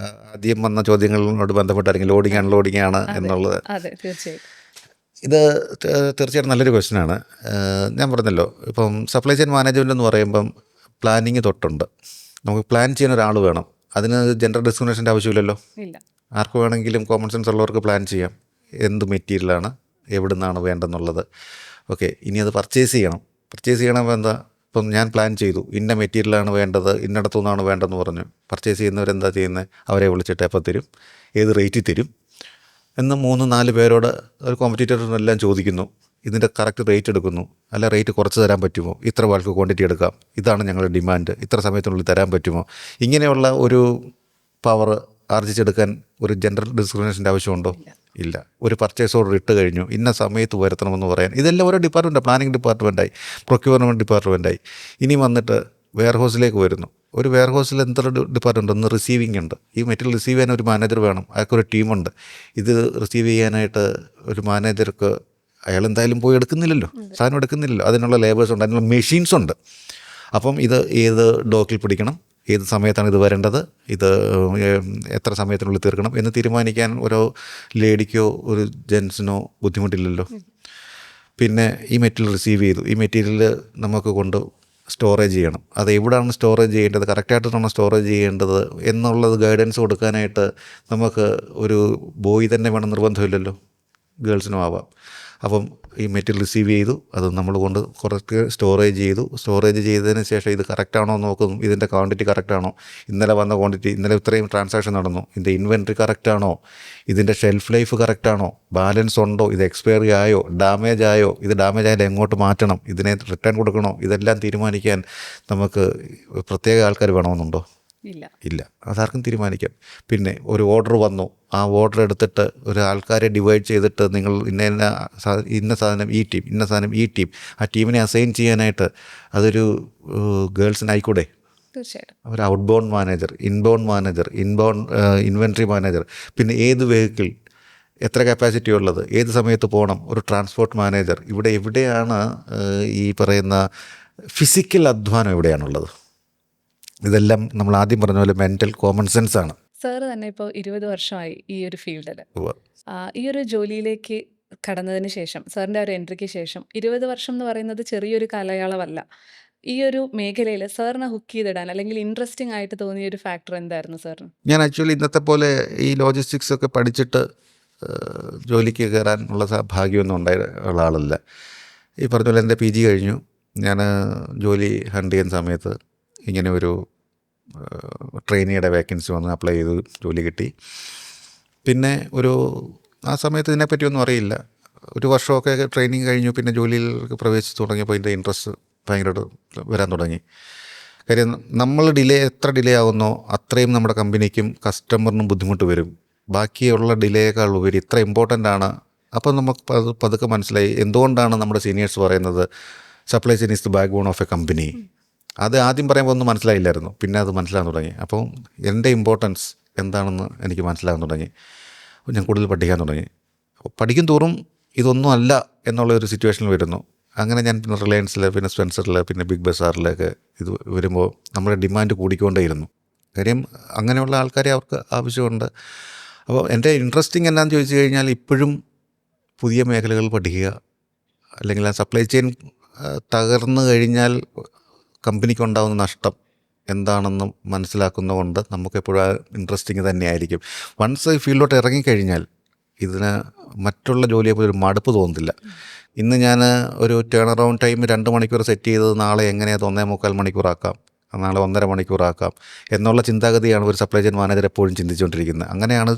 [SPEAKER 2] ആദ്യം വന്ന ചോദ്യങ്ങളോട് ബന്ധപ്പെട്ടായിരിക്കും ലോഡിങ് അൺലോഡിങ് ആണ് എന്നുള്ളത്.
[SPEAKER 1] അതെ, തീർച്ചയായും.
[SPEAKER 2] ഇത് തീർച്ചയായിട്ടും നല്ലൊരു ക്വസ്റ്റ്യനാണ്. ഞാൻ പറഞ്ഞല്ലോ, ഇപ്പം സപ്ലൈ ചെയിൻ മാനേജ്മെൻറ്റ് എന്ന് പറയുമ്പം പ്ലാനിങ് തൊട്ടുണ്ട്. നമുക്ക് പ്ലാൻ ചെയ്യാൻ ഒരാൾ വേണം. അതിന് ജെൻഡർ ഡിസ്ക്രിമിനേഷൻ്റെ ആവശ്യമില്ലല്ലോ. ആർക്ക് വേണമെങ്കിലും കോമൺ സെൻസ് ഉള്ളവർക്ക് പ്ലാൻ ചെയ്യാം. എന്ത് മെറ്റീരിയലാണ്, എവിടെ നിന്നാണ് വേണ്ടെന്നുള്ളത്. ഓക്കെ, ഇനി അത് പർച്ചേസ് ചെയ്യണം എന്താ, ഇപ്പം ഞാൻ പ്ലാൻ ചെയ്തു ഇന്ന മെറ്റീരിയലാണ് വേണ്ടത്, ഇന്നിടത്തു നിന്നാണ് വേണ്ടതെന്ന് പറഞ്ഞു. പർച്ചേസ് ചെയ്യുന്നവരെന്താ ചെയ്യുന്നത്, അവരെ വിളിച്ചിട്ട് എപ്പോൾ തരും, ഏത് റേറ്റിൽ തരും എന്ന് 3-4 പേരോട് ഒരു കോമ്പറ്റീറ്ററിനെല്ലാം ചോദിക്കുന്നു. ഇതിൻ്റെ കറക്റ്റ് റേറ്റ് എടുക്കുന്നു. അല്ല റേറ്റ് കുറച്ച് തരാൻ പറ്റുമോ, ഇത്ര വാൾക്ക് ക്വാണ്ടിറ്റി എടുക്കാം, ഇതാണ് ഞങ്ങളുടെ ഡിമാൻഡ്, ഇത്ര സമയത്തിനുള്ളിൽ തരാൻ പറ്റുമോ. ഇങ്ങനെയുള്ള ഒരു പവർ ആർജിച്ചെടുക്കാൻ ഒരു ജെൻഡർ ഡിസ്ക്രിമിനേഷൻ്റെ ആവശ്യമുണ്ടോ? ഇല്ല. ഒരു പർച്ചേസ് ഓർഡർ ഇട്ട് കഴിഞ്ഞു, ഇന്ന സമയത്ത് വരുത്തണമെന്ന് പറയാൻ. ഇതെല്ലാം ഓരോ ഡിപ്പാർട്ട്മെൻറ്റാണ്. Planning ഡിപ്പാർട്ട്മെൻറ്റായി, procurement ഡിപ്പാർട്ട്മെൻറ്റായി. ഇനി വന്നിട്ട് വെയർഹൗസിലേക്ക് വരുന്നു. ഒരു വെയർഹൗസിൽ എത്ര ഡിപ്പാർട്ട്മെൻറ്റ്? ഒന്ന് റിസീവിംഗ് ഉണ്ട്. ഈ മെറ്റീരിയൽ റിസീവ് ചെയ്യാൻ ഒരു മാനേജർ വേണം, അയാൾക്കൊരു ടീമുണ്ട്. ഇത് റിസീവ് ചെയ്യാനായിട്ട് ഒരു മാനേജർക്ക് അയാൾ എന്തായാലും പോയി എടുക്കുന്നില്ലല്ലോ, സാധനം എടുക്കുന്നില്ലല്ലോ. അതിനുള്ള ലേബേഴ്സ് ഉണ്ട്, അതിനുള്ള മെഷീൻസ് ഉണ്ട്. അപ്പം ഇത് ഏത് ഡോക്കിൽ പിടിക്കണം, ഏത് സമയത്താണ് ഇത് വരേണ്ടത്, ഇത് എത്ര സമയത്തിനുള്ളിൽ തീർക്കണം എന്ന് തീരുമാനിക്കാൻ ഓരോ ലേഡിക്കോ ഒരു ജെൻസിനോ ബുദ്ധിമുട്ടില്ലല്ലോ. പിന്നെ ഈ മെറ്റീരിയൽ റിസീവ് ചെയ്തു, ഈ മെറ്റീരിയൽ നമുക്ക് കൊണ്ട് സ്റ്റോറേജ് ചെയ്യണം. അത് എവിടെയാണ് സ്റ്റോറേജ് ചെയ്യേണ്ടത്, കറക്റ്റായിട്ടാണ് സ്റ്റോറേജ് ചെയ്യേണ്ടത് എന്നുള്ളത് ഗൈഡൻസ് കൊടുക്കാനായിട്ട് നമുക്ക് ഒരു ബോയ് തന്നെ വേണം നിർബന്ധമില്ലല്ലോ, ഗേൾസിനും ആവാം. അപ്പം ഈ മെറ്റീരിയൽ റിസീവ് ചെയ്തു, അത് നമ്മൾ കൊണ്ട് കുറച്ച് സ്റ്റോറേജ് ചെയ്തു. സ്റ്റോറേജ് ചെയ്തതിന് ശേഷം ഇത് കറക്റ്റാണോ നോക്കും, ഇതിൻ്റെ ക്വാണ്ടിറ്റി കറക്റ്റാണോ, ഇന്നലെ വന്ന ക്വാണ്ടിറ്റി, ഇന്നലെ ഇത്രയും ട്രാൻസാക്ഷൻ നടന്നു, ഇതിൻ്റെ ഇൻവെൻട്രി കറക്റ്റാണോ, ഇതിൻ്റെ ഷെൽഫ് ലൈഫ് കറക്റ്റാണോ, ബാലൻസ് ഉണ്ടോ, ഇത് എക്സ്പയറി ആയോ, ഡാമേജ് ആയോ, ഇത് ഡാമേജ് ആയാലും എങ്ങോട്ട് മാറ്റണം, ഇതിനെ റിട്ടേൺ കൊടുക്കണോ, ഇതെല്ലാം തീരുമാനിക്കാൻ നമുക്ക് പ്രത്യേക ആൾക്കാർ വേണമെന്നുണ്ടോ? ഇല്ല, അതാർക്കും തീരുമാനിക്കാം. പിന്നെ ഒരു ഓർഡർ വന്നു, ആ ഓർഡർ എടുത്തിട്ട് ഒരു ആൾക്കാരെ ഡിവൈഡ് ചെയ്തിട്ട് നിങ്ങൾ ഇന്ന സാധനം ഈ ടീം, ഇന്ന സാധനം ഈ ടീം, ആ ടീമിനെ അസൈൻ ചെയ്യാനായിട്ട് അതൊരു ഗേൾസിനായിക്കൂടെ?
[SPEAKER 1] തീർച്ചയായിട്ടും.
[SPEAKER 2] ഒരു out bound manager, inbound manager, inventory manager, പിന്നെ ഏത് വെഹിക്കിൾ, എത്ര കപ്പാസിറ്റി ഉള്ളത്, ഏത് സമയത്ത് പോകണം, ഒരു ട്രാൻസ്പോർട്ട് മാനേജർ. എവിടെയാണ് ഈ പറയുന്ന ഫിസിക്കൽ അധ്വാനം എവിടെയാണുള്ളത്? ഇതെല്ലാം നമ്മൾ ആദ്യം പറഞ്ഞ പോലെ മെൻ്റൽ കോമൺ സെൻസ് ആണ്.
[SPEAKER 1] സാറ് തന്നെ ഇപ്പോൾ 20 വർഷമായി ഈ ഒരു ഫീൽഡിൽ. ഈ ഒരു ജോലിയിലേക്ക് കടന്നതിന് ശേഷം, സാറിൻ്റെ ഒരു എൻട്രിക്ക് ശേഷം 20 വർഷം എന്ന് പറയുന്നത് ചെറിയൊരു കാലയളവല്ല. ഈ ഒരു മേഖലയിൽ സാറിനെ ഹുക്ക് ചെയ്തിടാൻ അല്ലെങ്കിൽ ഇൻട്രസ്റ്റിംഗ് ആയിട്ട് തോന്നിയ ഒരു ഫാക്ടർ എന്തായിരുന്നു സാറിന്?
[SPEAKER 2] ഞാൻ ആക്ച്വലി ഇന്നത്തെ പോലെ ഈ ലോജിസ്റ്റിക്സ് ഒക്കെ പഠിച്ചിട്ട് ജോലിക്ക് കയറാനുള്ള ഭാഗ്യമൊന്നും ഉള്ള ആളല്ല. ഈ പറഞ്ഞ പോലെ എൻ്റെ PG കഴിഞ്ഞു. ഞാൻ ജോലി ഹണ്ട് ചെയ്യുന്ന സമയത്ത് ഇങ്ങനെ ഒരു ട്രെയിനിയുടെ വേക്കൻസി വന്ന് അപ്ലൈ ചെയ്തു, ജോലി കിട്ടി. പിന്നെ ആ സമയത്ത് ഇതിനെപ്പറ്റിയൊന്നും അറിയില്ല. ഒരു വർഷമൊക്കെ ട്രെയിനിങ് കഴിഞ്ഞു. പിന്നെ ജോലിയിൽ പ്രവേശിച്ച് തുടങ്ങിയപ്പോൾ ഇതിൻ്റെ ഇൻട്രസ്റ്റ് ഭയങ്കരമായിട്ട് വരാൻ തുടങ്ങി. കാര്യം നമ്മൾ എത്ര ഡിലേ ആകുന്നോ അത്രയും നമ്മുടെ കമ്പനിക്കും കസ്റ്റമറിനും ബുദ്ധിമുട്ട് വരും. ബാക്കിയുള്ള ഡിലേയേക്കാൾ ഉപരി ഇത്ര ഇമ്പോർട്ടൻ്റ് ആണ്. അപ്പോൾ നമുക്ക് പതുക്കെ മനസ്സിലായി എന്തുകൊണ്ടാണ് നമ്മുടെ സീനിയേഴ്സ് പറയുന്നത് supply chain is the backbone of a company. അത് ആദ്യം പറയുമ്പോൾ ഒന്നും മനസ്സിലായില്ലായിരുന്നു, പിന്നെ അത് മനസ്സിലാകാൻ തുടങ്ങി. അപ്പോൾ എൻ്റെ ഇമ്പോർട്ടൻസ് എന്താണെന്ന് എനിക്ക് മനസ്സിലാകാൻ തുടങ്ങി. ഞാൻ കൂടുതൽ പഠിക്കാൻ തുടങ്ങി. പഠിക്കും തോറും ഇതൊന്നും അല്ല എന്നുള്ളൊരു സിറ്റുവേഷനിൽ വരുന്നു. അങ്ങനെ ഞാൻ പിന്നെ റിലയൻസിൽ, പിന്നെ സ്പെൻസറിൽ, പിന്നെ ബിഗ് ബസാറിലൊക്കെ ഇത് വരുമ്പോൾ നമ്മുടെ ഡിമാൻഡ് കൂടിക്കൊണ്ടേയിരുന്നു. കാര്യം അങ്ങനെയുള്ള ആൾക്കാരെ അവർക്ക് ആവശ്യമുണ്ട്. അപ്പോൾ എൻ്റെ ഇൻട്രസ്റ്റിംഗ് എന്താണെന്ന് ചോദിച്ചു കഴിഞ്ഞാൽ ഇപ്പോഴും പുതിയ മേഖലകൾ പഠിക്കുക, അല്ലെങ്കിൽ ആ സപ്ലൈ ചെയിൻ തകർന്നു കഴിഞ്ഞാൽ കമ്പനിക്കുണ്ടാകുന്ന നഷ്ടം എന്താണെന്നും മനസ്സിലാക്കുന്നതുകൊണ്ട് നമുക്കെപ്പോഴും ഇൻട്രസ്റ്റിംഗ് തന്നെയായിരിക്കും. വൺസ് ഈ ഫീൽഡിലോട്ട് ഇറങ്ങിക്കഴിഞ്ഞാൽ ഇതിന് മറ്റുള്ള ജോലിയെപ്പോലെ ഒരു മടുപ്പ് തോന്നുന്നില്ല. ഇന്ന് ഞാൻ ഒരു ടേൺ അറൗണ്ട് ടൈം 2 മണിക്കൂർ സെറ്റ് ചെയ്തത് നാളെ എങ്ങനെയാണ് 1.25 മണിക്കൂറാക്കാം, നാളെ 1.5 മണിക്കൂറാക്കാം എന്നുള്ള ചിന്താഗതിയാണ് ഒരു സപ്ലൈ ചെയിൻ മാനേജർ എപ്പോഴും ചിന്തിച്ചുകൊണ്ടിരിക്കുന്നത്. അങ്ങനെയാണ്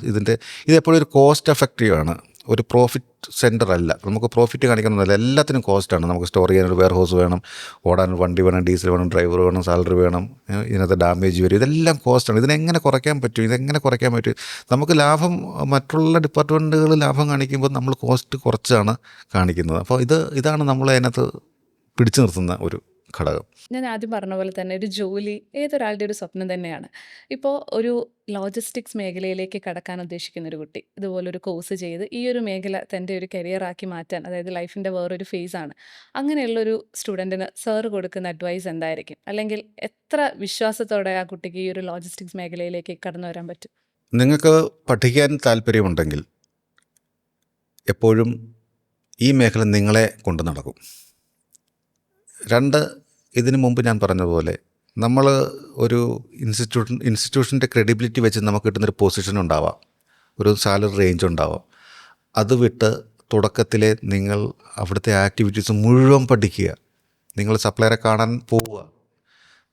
[SPEAKER 2] ഇതെപ്പോഴും ഒരു കോസ്റ്റ് എഫക്റ്റീവാണ്, ഒരു പ്രോഫിറ്റ് സെൻറ്റർ അല്ല. നമുക്ക് പ്രോഫിറ്റ് കാണിക്കണമെന്നല്ല, എല്ലാത്തിനും കോസ്റ്റാണ്. നമുക്ക് സ്റ്റോർ ചെയ്യാനൊരു വെയർ ഹൗസ് വേണം, ഓടാൻ വണ്ടി വേണം, ഡീസൽ വേണം, ഡ്രൈവർ വേണം, സാലറി വേണം, ഇതിനകത്ത് ഡാമേജ് വരും, ഇതെല്ലാം കോസ്റ്റാണ്. ഇതിനെങ്ങനെ കുറയ്ക്കാൻ പറ്റും? നമുക്ക് ലാഭം, മറ്റുള്ള ഡിപ്പാർട്ട്മെൻറ്റുകൾ ലാഭം കാണിക്കുമ്പോൾ നമ്മൾ കോസ്റ്റ് കുറച്ചാണ് കാണിക്കുന്നത്. അപ്പോൾ ഇതാണ് നമ്മളെ അതിനകത്ത് പിടിച്ചു നിർത്തുന്ന ഒരു ഘടകം.
[SPEAKER 1] ഞാൻ ആദ്യം പറഞ്ഞ പോലെ തന്നെ ഒരു ജോലി ഏതൊരാളുടെ ഒരു സ്വപ്നം തന്നെയാണ്. ഇപ്പോൾ ഒരു ലോജിസ്റ്റിക്സ് മേഖലയിലേക്ക് കടക്കാൻ ഉദ്ദേശിക്കുന്ന ഒരു കുട്ടി ഇതുപോലൊരു കോഴ്സ് ചെയ്ത് ഈ ഒരു മേഖല തൻ്റെ ഒരു കരിയറാക്കി മാറ്റാൻ, അതായത് ലൈഫിൻ്റെ വേറൊരു ഫേസാണ്, അങ്ങനെയുള്ളൊരു സ്റ്റുഡൻറ്റിന് സാറ് കൊടുക്കുന്ന അഡ്വൈസ് എന്തായിരിക്കും? അല്ലെങ്കിൽ എത്ര വിശ്വാസത്തോടെ ആ കുട്ടിക്ക് ഈ ഒരു ലോജിസ്റ്റിക്സ് മേഖലയിലേക്ക് കടന്നു വരാൻ പറ്റും?
[SPEAKER 2] നിങ്ങൾക്ക് പഠിക്കാൻ താല്പര്യമുണ്ടെങ്കിൽ എപ്പോഴും ഈ മേഖല നിങ്ങളെ കൊണ്ട് നടക്കും. 2, ഇതിനു മുമ്പ് ഞാൻ പറഞ്ഞതുപോലെ നമ്മൾ ഒരു ഇൻസ്റ്റിറ്റ്യൂഷൻ്റെ ക്രെഡിബിലിറ്റി വെച്ച് നമുക്ക് കിട്ടുന്നൊരു പൊസിഷൻ ഉണ്ടാവാം, ഒരു സാലറി റേഞ്ച് ഉണ്ടാവാം. അത് വിട്ട് തുടക്കത്തിലെ നിങ്ങൾ അവിടുത്തെ ആക്ടിവിറ്റീസ് മുഴുവൻ പഠിക്കുക. നിങ്ങൾ സപ്ലയറെ കാണാൻ പോവുക,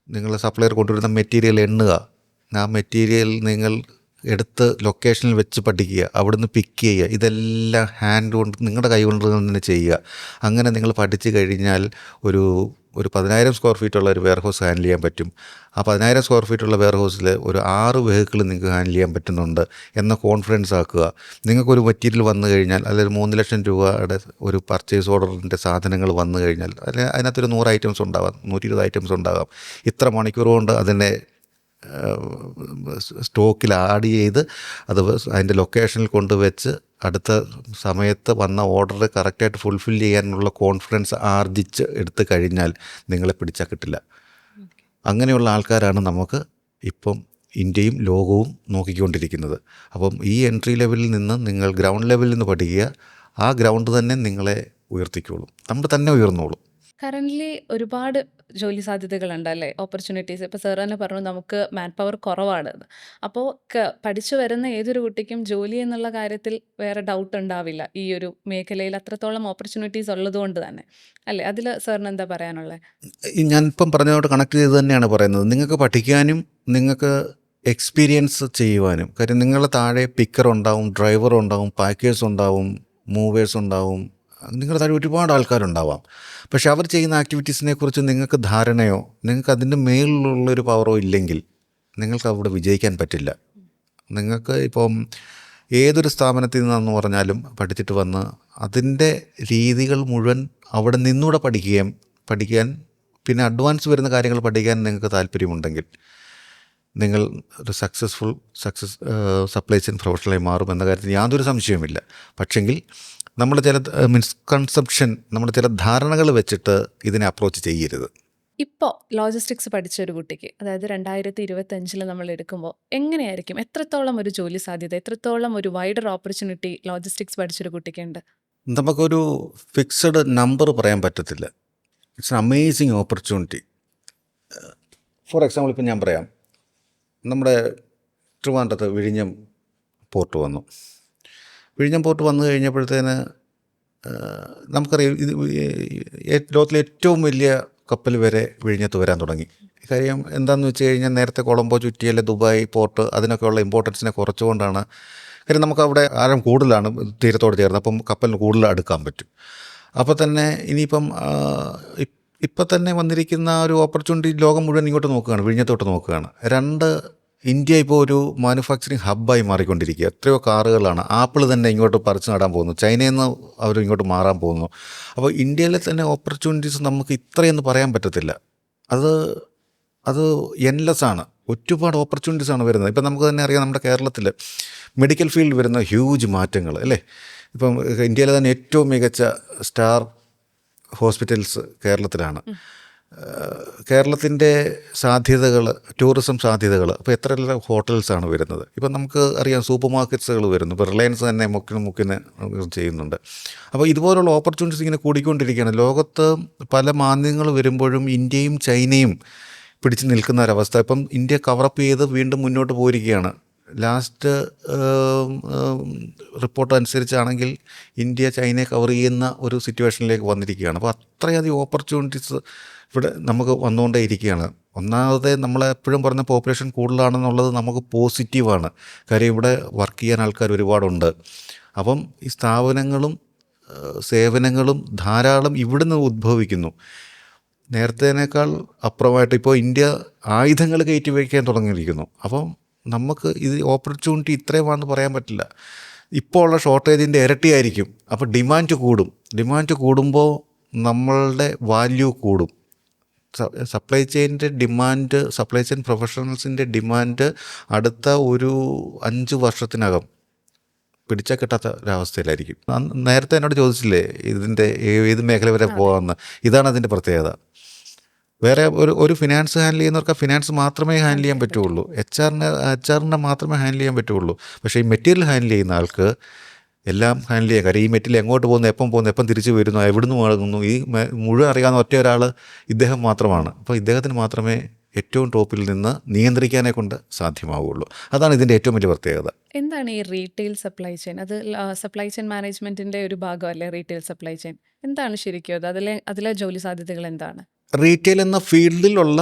[SPEAKER 2] നിങ്ങൾ സപ്ലയർ കൊണ്ടുവരുന്ന മെറ്റീരിയൽ എണ്ണുക, ആ മെറ്റീരിയൽ നിങ്ങൾ എടുത്ത് ലൊക്കേഷനിൽ വെച്ച് പഠിക്കുക, അവിടുന്ന് പിക്ക് ചെയ്യുക, ഇതെല്ലാം ഹാൻഡ് കൊണ്ട് നിങ്ങളുടെ കൈ കൊണ്ട് തന്നെ ചെയ്യുക. അങ്ങനെ നിങ്ങൾ പഠിച്ചു കഴിഞ്ഞാൽ ഒരു 10,000 സ്ക്വയർ ഫീറ്റുള്ള ഒരു വെയർ ഹൗസ് ഹാൻഡിൽ ചെയ്യാൻ പറ്റും. ആ 10,000 സ്ക്വയർ ഫീറ്റുള്ള വെയർ ഹൗസിൽ ഒരു 6 വെഹിക്കിൾ നിങ്ങൾക്ക് ഹാൻഡിൽ ചെയ്യാൻ പറ്റുന്നുണ്ട് എന്ന കോൺഫിഡൻസ് ആക്കുക. നിങ്ങൾക്കൊരു മെറ്റീരിയൽ വന്നു കഴിഞ്ഞാൽ, അല്ലെങ്കിൽ 3 ലക്ഷം രൂപയുടെ ഒരു പർച്ചേസ് ഓർഡറിൻ്റെ സാധനങ്ങൾ വന്നു കഴിഞ്ഞാൽ, അതിനകത്തൊരു 100 ഐറ്റംസ് ഉണ്ടാകാം, 120 ഐറ്റംസ് ഉണ്ടാകാം. ഇത്ര മണിക്കൂർ കൊണ്ട് അതിനെ സ്റ്റോക്കിൽ ആഡ് ചെയ്ത് അത് അതിൻ്റെ ലൊക്കേഷനിൽ കൊണ്ടുവച്ച് അടുത്ത സമയത്ത് വന്ന ഓർഡർ കറക്റ്റായിട്ട് ഫുൾഫിൽ ചെയ്യാനുള്ള കോൺഫിഡൻസ് ആർജിച്ച് എടുത്തു കഴിഞ്ഞാൽ നിങ്ങളെ പിടിച്ചാൽ കിട്ടില്ല. അങ്ങനെയുള്ള ആൾക്കാരാണ് നമുക്ക് ഇപ്പം ഇന്ത്യയും ലോകവും നോക്കിക്കൊണ്ടിരിക്കുന്നത്. അപ്പം ഈ എൻട്രി ലെവലിൽ നിന്ന് നിങ്ങൾ ഗ്രൗണ്ട് ലെവലിൽ നിന്ന് പഠിക്കുക. ആ ഗ്രൗണ്ട് തന്നെ നിങ്ങളെ ഉയർത്തിക്കോളും, നമ്മൾ തന്നെ ഉയർന്നോളും.
[SPEAKER 1] കറന്റ്ലി ഒരുപാട് ജോലി സാധ്യതകളുണ്ടല്ലേ? ഓപ്പർച്യൂണിറ്റീസ്. ഇപ്പോൾ സാർ തന്നെ പറഞ്ഞു നമുക്ക് മാൻ പവർ കുറവാണെന്ന്. അപ്പോൾ പഠിച്ചു വരുന്ന ഏതൊരു കുട്ടിക്കും ജോലി എന്നുള്ള കാര്യത്തിൽ വേറെ ഡൗട്ട് ഉണ്ടാവില്ല. ഈ ഒരു മേഖലയിൽ അത്രത്തോളം ഓപ്പർച്യൂണിറ്റീസ് ഉള്ളതുകൊണ്ട് തന്നെ. അല്ലേ? അതിൽ സാറിന് എന്താ പറയാനുള്ളത്?
[SPEAKER 2] ഞാനിപ്പം പറഞ്ഞതോട് കണക്ട് ചെയ്ത് തന്നെയാണ് പറയുന്നത്. നിങ്ങൾക്ക് പഠിക്കാനും നിങ്ങൾക്ക് എക്സ്പീരിയൻസ് ചെയ്യുവാനും. കാര്യം നിങ്ങളുടെ താഴെ പിക്കർ ഉണ്ടാവും, ഡ്രൈവർ ഉണ്ടാവും, പാക്കേഴ്സ് ഉണ്ടാവും, മൂവേഴ്സ് ഉണ്ടാവും. നിങ്ങളുടെ താഴെ ഒരുപാട് ആൾക്കാരുണ്ടാവാം. പക്ഷെ അവർ ചെയ്യുന്ന ആക്ടിവിറ്റീസിനെ കുറിച്ച് നിങ്ങൾക്ക് ധാരണയോ നിങ്ങൾക്ക് അതിൻ്റെ മേളിലുള്ളൊരു പവറോ ഇല്ലെങ്കിൽ നിങ്ങൾക്ക് അവിടെ വിജയിക്കാൻ പറ്റില്ല. നിങ്ങൾക്ക് ഇപ്പം ഏതൊരു സ്ഥാപനത്തിൽ നിന്നെന്ന് പറഞ്ഞാലും പഠിച്ചിട്ട് വന്ന് അതിൻ്റെ രീതികൾ മുഴുവൻ അവിടെ നിന്നൂടെ പഠിക്കാൻ പിന്നെ അഡ്വാൻസ് വരുന്ന കാര്യങ്ങൾ പഠിക്കാൻ നിങ്ങൾക്ക് താല്പര്യമുണ്ടെങ്കിൽ നിങ്ങൾ ഒരു സപ്ലൈ ചെയിൻ പ്രൊഫഷണലായി മാറും എന്ന കാര്യത്തിൽ യാതൊരു സംശയവുമില്ല. പക്ഷെങ്കിൽ നമ്മൾ ചില മിസ്കൺസെപ്ഷൻ, നമ്മൾ ചില ധാരണകൾ വെച്ചിട്ട് ഇതിനെ അപ്രോച്ച് ചെയ്യരുത്.
[SPEAKER 1] ഇപ്പോൾ ലോജിസ്റ്റിക്സ് പഠിച്ച ഒരു കുട്ടിക്ക്, അതായത് 2025 നമ്മൾ എടുക്കുമ്പോൾ എങ്ങനെയായിരിക്കും, എത്രത്തോളം ഒരു ജോലി സാധ്യത, എത്രത്തോളം ഒരു വൈഡർ ഓപ്പർച്യൂണിറ്റി ലോജിസ്റ്റിക്സ് പഠിച്ചൊരു കുട്ടിക്കുണ്ട്?
[SPEAKER 2] നമുക്കൊരു ഫിക്സഡ് നമ്പർ പറയാൻ പറ്റത്തില്ല. It's an amazing opportunity. For example ഇപ്പം ഞാൻ പറയാം, നമ്മുടെ ട്രിവാൻഡ്രത്ത് വിഴിഞ്ഞം പോർട്ട് വന്നു. വിഴിഞ്ഞം പോർട്ട് വന്നു കഴിഞ്ഞപ്പോഴത്തേന് നമുക്കറിയാം ഇത് ലോകത്തിലെ ഏറ്റവും വലിയ കപ്പൽ വരെ വിഴിഞ്ഞത്ത് വരാൻ തുടങ്ങി. കാര്യം എന്താണെന്ന് വെച്ച് കഴിഞ്ഞാൽ നേരത്തെ കൊളംബോ ചുറ്റിയല്ലെ ദുബായ് പോർട്ട്, അതിനൊക്കെയുള്ള ഇമ്പോർട്ടൻസിനെ കുറച്ചുകൊണ്ടാണ്. കാര്യം നമുക്കവിടെ ആഴം കൂടുതലാണ് തീരത്തോട് ചേർന്ന്, അപ്പം കപ്പലിന് കൂടുതൽ അടുക്കാൻ പറ്റും. അപ്പോൾ തന്നെ ഇനിയിപ്പം ഇപ്പം തന്നെ വന്നിരിക്കുന്ന ഒരു ഓപ്പർച്യൂണിറ്റി ലോകം മുഴുവൻ ഇങ്ങോട്ട് നോക്കുകയാണ്, വിഴിഞ്ഞത്തോട്ട് നോക്കുകയാണ്. ഇന്ത്യ ഇപ്പോൾ ഒരു മാനുഫാക്ചറിങ് ഹബ്ബായി മാറിക്കൊണ്ടിരിക്കുക. എത്രയോ കാറുകളാണ്. ആപ്പിൾ തന്നെ ഇങ്ങോട്ട് പറിച്ചു നടാൻ പോകുന്നു, ചൈനയിൽ നിന്ന് അവർ ഇങ്ങോട്ട് മാറാൻ പോകുന്നു. അപ്പോൾ ഇന്ത്യയിലെ തന്നെ ഓപ്പർച്യൂണിറ്റീസ് നമുക്ക് ഇത്രയെന്ന് പറയാൻ പറ്റത്തില്ല. അത് എൻലെസ് ആണ്. ഒരുപാട് ഓപ്പർച്യൂണിറ്റീസാണ് വരുന്നത്. ഇപ്പം നമുക്ക് തന്നെ അറിയാം, നമ്മുടെ കേരളത്തിൽ മെഡിക്കൽ ഫീൽഡ് വരുന്ന ഹ്യൂജ് മാറ്റങ്ങൾ അല്ലേ. ഇപ്പം ഇന്ത്യയിലെ തന്നെ ഏറ്റവും മികച്ച സ്റ്റാർ ഹോസ്പിറ്റൽസ് കേരളത്തിലാണ്. കേരളത്തിൻ്റെ സാധ്യതകൾ, ടൂറിസം സാധ്യതകൾ, അപ്പോൾ എത്ര ഹോട്ടൽസാണ് വരുന്നത്. ഇപ്പം നമുക്ക് അറിയാം സൂപ്പർ മാർക്കറ്റ്സുകൾ വരുന്നു. ഇപ്പോൾ റിലയൻസ് തന്നെ മുക്കിന് ചെയ്യുന്നുണ്ട്. അപ്പോൾ ഇതുപോലുള്ള ഓപ്പർച്യൂണിറ്റീസ് ഇങ്ങനെ കൂടിക്കൊണ്ടിരിക്കുകയാണ്. ലോകത്ത് പല മാന്ദ്യങ്ങൾ വരുമ്പോഴും ഇന്ത്യയും ചൈനയും പിടിച്ചു നിൽക്കുന്ന ഒരവസ്ഥ. ഇപ്പം ഇന്ത്യ കവറപ്പ് ചെയ്ത് വീണ്ടും മുന്നോട്ട് പോയിരിക്കുകയാണ്. ലാസ്റ്റ് റിപ്പോർട്ട് അനുസരിച്ചാണെങ്കിൽ ഇന്ത്യ ചൈനയെ കവർ ചെയ്യുന്ന ഒരു സിറ്റുവേഷനിലേക്ക് വന്നിരിക്കുകയാണ്. അപ്പോൾ അത്രയധികം ഓപ്പർച്യൂണിറ്റീസ് ഇവിടെ നമുക്ക് വന്നുകൊണ്ടേ ഇരിക്കുകയാണ്. ഒന്നാമത് നമ്മളെപ്പോഴും പറഞ്ഞ പോപ്പുലേഷൻ കൂടുതലാണെന്നുള്ളത് നമുക്ക് പോസിറ്റീവാണ്. കാര്യം ഇവിടെ വർക്ക് ചെയ്യാൻ ആൾക്കാർ ഒരുപാടുണ്ട്. അപ്പം ഈ സ്ഥാപനങ്ങളും സേവനങ്ങളും ധാരാളം ഇവിടുന്ന് ഉദ്ഭവിക്കുന്നു. നേരത്തേനേക്കാൾ അപ്പുറമായിട്ട് ഇപ്പോൾ ഇന്ത്യ ആയുധങ്ങൾ കയറ്റി വയ്ക്കാൻ തുടങ്ങിയിരിക്കുന്നു. അപ്പം നമുക്ക് ഇത് ഓപ്പർച്യൂണിറ്റി ഇത്രയുമാണെന്ന് പറയാൻ പറ്റില്ല. ഇപ്പോൾ ഉള്ള ഷോർട്ടേജിൻ്റെ ഇരട്ടിയായിരിക്കും. അപ്പോൾ ഡിമാൻഡ് കൂടുമ്പോൾ നമ്മളുടെ വാല്യൂ കൂടും. സപ്ലൈ ചെയിൻ പ്രൊഫഷണൽസിൻ്റെ ഡിമാൻഡ് അടുത്ത ഒരു 5 വർഷത്തിനകം പിടിച്ചാൽ കിട്ടാത്ത ഒരവസ്ഥയിലായിരിക്കും. നേരത്തെ എന്നോട് ചോദിച്ചില്ലേ ഇതിൻ്റെ ഏത് മേഖല വരെ പോകാമെന്ന്. ഇതാണ് അതിൻ്റെ പ്രത്യേകത. വേറെ ഒരു ഫിനാൻസ് ഹാൻഡിൽ ചെയ്യുന്നവർക്ക് ഫിനാൻസ് മാത്രമേ ഹാൻഡിൽ ചെയ്യാൻ പറ്റുള്ളൂ. എച്ച് ആറിനെ മാത്രമേ ഹാൻഡിൽ ചെയ്യാൻ പറ്റുള്ളൂ. പക്ഷേ ഈ മെറ്റീരിയൽ ഹാൻഡിൽ ചെയ്യുന്ന ആൾക്ക് എല്ലാം ഹാൻഡിൽ ചെയ്യാൻ കാര്യം ഈ മെറ്റീരിയൽ എങ്ങോട്ട് പോകുന്നു, എപ്പം തിരിച്ചു വരുന്നു, എവിടുന്ന് വാങ്ങുന്നു, ഈ മുഴുവൻ അറിയാവുന്ന ഒറ്റ ഒരാൾ ഇദ്ദേഹം മാത്രമാണ്. അപ്പോൾ ഇദ്ദേഹത്തിന് മാത്രമേ ഏറ്റവും ടോപ്പിൽ നിന്ന് നിയന്ത്രിക്കാനെ കൊണ്ട് സാധ്യമാവുള്ളൂ. അതാണ് ഇതിൻ്റെ ഏറ്റവും വലിയ പ്രത്യേകത.
[SPEAKER 1] എന്താണ് ഈ റീറ്റെയിൽ സപ്ലൈ ചെയിൻ? അത് സപ്ലൈ ചെയിൻ മാനേജ്മെൻറ്റിൻ്റെ ഒരു ഭാഗമല്ലേ റീറ്റെയിൽ സപ്ലൈ ചെയിൻ? എന്താണ് ശരിക്കും അത്? അതിലെ ജോലി സാധ്യതകൾ എന്താണ്?
[SPEAKER 2] റീറ്റെയിൽ എന്ന ഫീൽഡിലുള്ള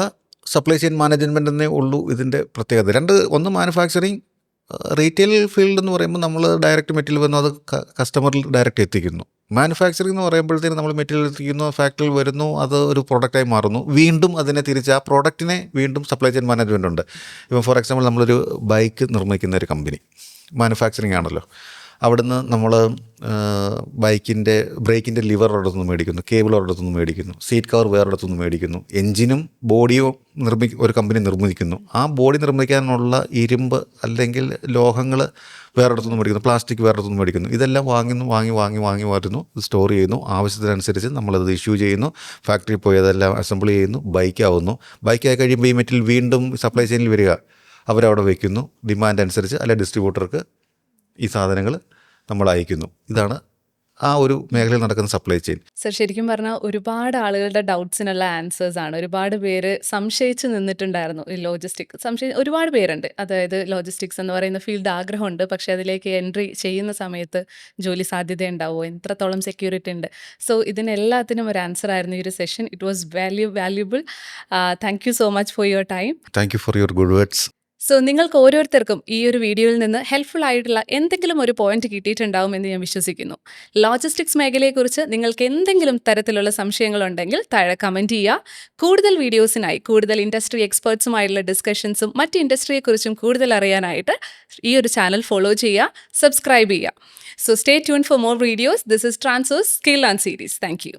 [SPEAKER 2] സപ്ലൈ ചെയിൻ മാനേജ്മെൻ്റ് എന്നേ ഉള്ളൂ ഇതിൻ്റെ പ്രത്യേകത. ഒന്ന് മാനുഫാക്ചറിങ്. റീറ്റെയിൽ ഫീൽഡ് എന്ന് പറയുമ്പോൾ നമ്മൾ ഡയറക്റ്റ് മെറ്റീരിയൽ വന്നു അത് കസ്റ്റമറിൽ ഡയറക്റ്റ് എത്തിക്കുന്നു. മാനുഫാക്ചറിങ് എന്ന് പറയുമ്പോഴത്തേനും നമ്മൾ മെറ്റീരിയൽ എത്തിക്കുന്നു, ഫാക്ടറിയിൽ വരുന്നു, അത് ഒരു പ്രോഡക്റ്റായി മാറുന്നു. വീണ്ടും അതിനെ തിരിച്ച് ആ പ്രോഡക്റ്റിനെ വീണ്ടും സപ്ലൈ ചെയിൻ മാനേജ്മെൻ്റ് ഉണ്ട്. ഇപ്പം ഫോർ എക്സാമ്പിൾ നമ്മളൊരു ബൈക്ക് നിർമ്മിക്കുന്ന ഒരു കമ്പനി മാനുഫാക്ചറിങ് ആണല്ലോ. അവിടുന്ന് നമ്മൾ ബൈക്കിൻ്റെ ബ്രേക്കിൻ്റെ ലിവർ ഒരിടത്തുനിന്ന് മേടിക്കുന്നു, കേബിൾ ഒരിടത്തുനിന്ന് മേടിക്കുന്നു, സീറ്റ് കവർ വേറൊരിടത്തുനിന്ന് മേടിക്കുന്നു, എൻജിനും ബോഡിയോ ഒരു കമ്പനി നിർമ്മിക്കുന്നു. ആ ബോഡി നിർമ്മിക്കാനുള്ള ഇരുമ്പ് അല്ലെങ്കിൽ ലോഹങ്ങൾ വേറൊരിടത്തുനിന്ന് മേടിക്കുന്നു, പ്ലാസ്റ്റിക് വേറൊരിടത്തുനിന്ന് മേടിക്കുന്നു. ഇതെല്ലാം വാങ്ങി വരുന്നു, സ്റ്റോർ ചെയ്യുന്നു. ആവശ്യത്തിനനുസരിച്ച് നമ്മളത് ഇഷ്യൂ ചെയ്യുന്നു, ഫാക്ടറിയിൽ പോയി അതെല്ലാം അസംബിൾ ചെയ്യുന്നു, ബൈക്കാവുന്നു. ബൈക്കായി കഴിയുമ്പോൾ ഈ മെറ്റീരിയൽ വീണ്ടും സപ്ലൈ ചെയിനിൽ വരിക, അവരവിടെ വയ്ക്കുന്നു. ഡിമാൻഡ് അനുസരിച്ച് അല്ലെ ഡിസ്ട്രിബ്യൂട്ടർക്ക് ഈ സാധനങ്ങൾ നമ്മൾ അയക്കുന്നു. ഇതാണ് ആ ഒരു മേഖലയിൽ നടക്കുന്ന സപ്ലൈ ചെയിൻ.
[SPEAKER 1] സർ, ശരിക്കും പറഞ്ഞാൽ ഒരുപാട് ആളുകളുടെ ഡൗട്ട്സിനുള്ള ആൻസേഴ്സ് ആണ്. ഒരുപാട് പേര് സംശയിച്ച് നിന്നിട്ടുണ്ടായിരുന്നു ഈ ഒരുപാട് പേരുണ്ട്. അതായത് ലോജിസ്റ്റിക്സ് എന്ന് പറയുന്ന ഫീൽഡ് ആഗ്രഹമുണ്ട്, പക്ഷേ അതിലേക്ക് എൻട്രി ചെയ്യുന്ന സമയത്ത് ജോലി സാധ്യത ഉണ്ടാവുമോ, എത്രത്തോളം സെക്യൂരിറ്റി ഉണ്ട്. സോ ഇതിനെല്ലാത്തിനും ഒരു ആൻസർ ആയിരുന്നു ഈ ഒരു session. It was valuable. Thank you so much for your time.
[SPEAKER 2] Thank you for your good words.
[SPEAKER 1] So നിങ്ങൾക്ക് ഓരോരുത്തർക്കും ഈ ഒരു വീഡിയോയിൽ നിന്ന് ഹെൽപ്ഫുൾ ആയിട്ടുള്ള എന്തെങ്കിലും ഒരു പോയിന്റ് കിട്ടിയിട്ടുണ്ടാവുമെന്ന് ഞാൻ വിശ്വസിക്കുന്നു. ലോജിസ്റ്റിക്സ് മേഖലയെക്കുറിച്ച് നിങ്ങൾക്ക് എന്തെങ്കിലും തരത്തിലുള്ള സംശയങ്ങളുണ്ടെങ്കിൽ താഴെ കമൻറ്റ് ചെയ്യുക. കൂടുതൽ വീഡിയോസിനായി, കൂടുതൽ ഇൻഡസ്ട്രി എക്സ്പേർട്സുമായിട്ടുള്ള ഡിസ്കഷൻസും മറ്റ് ഇൻഡസ്ട്രിയെക്കുറിച്ചും കൂടുതൽ അറിയാനായിട്ട് ഈ ഒരു ചാനൽ ഫോളോ ചെയ്യുക, സബ്സ്ക്രൈബ് ചെയ്യുക. So stay tune for more videos. This is Transos skill and series. Thank U.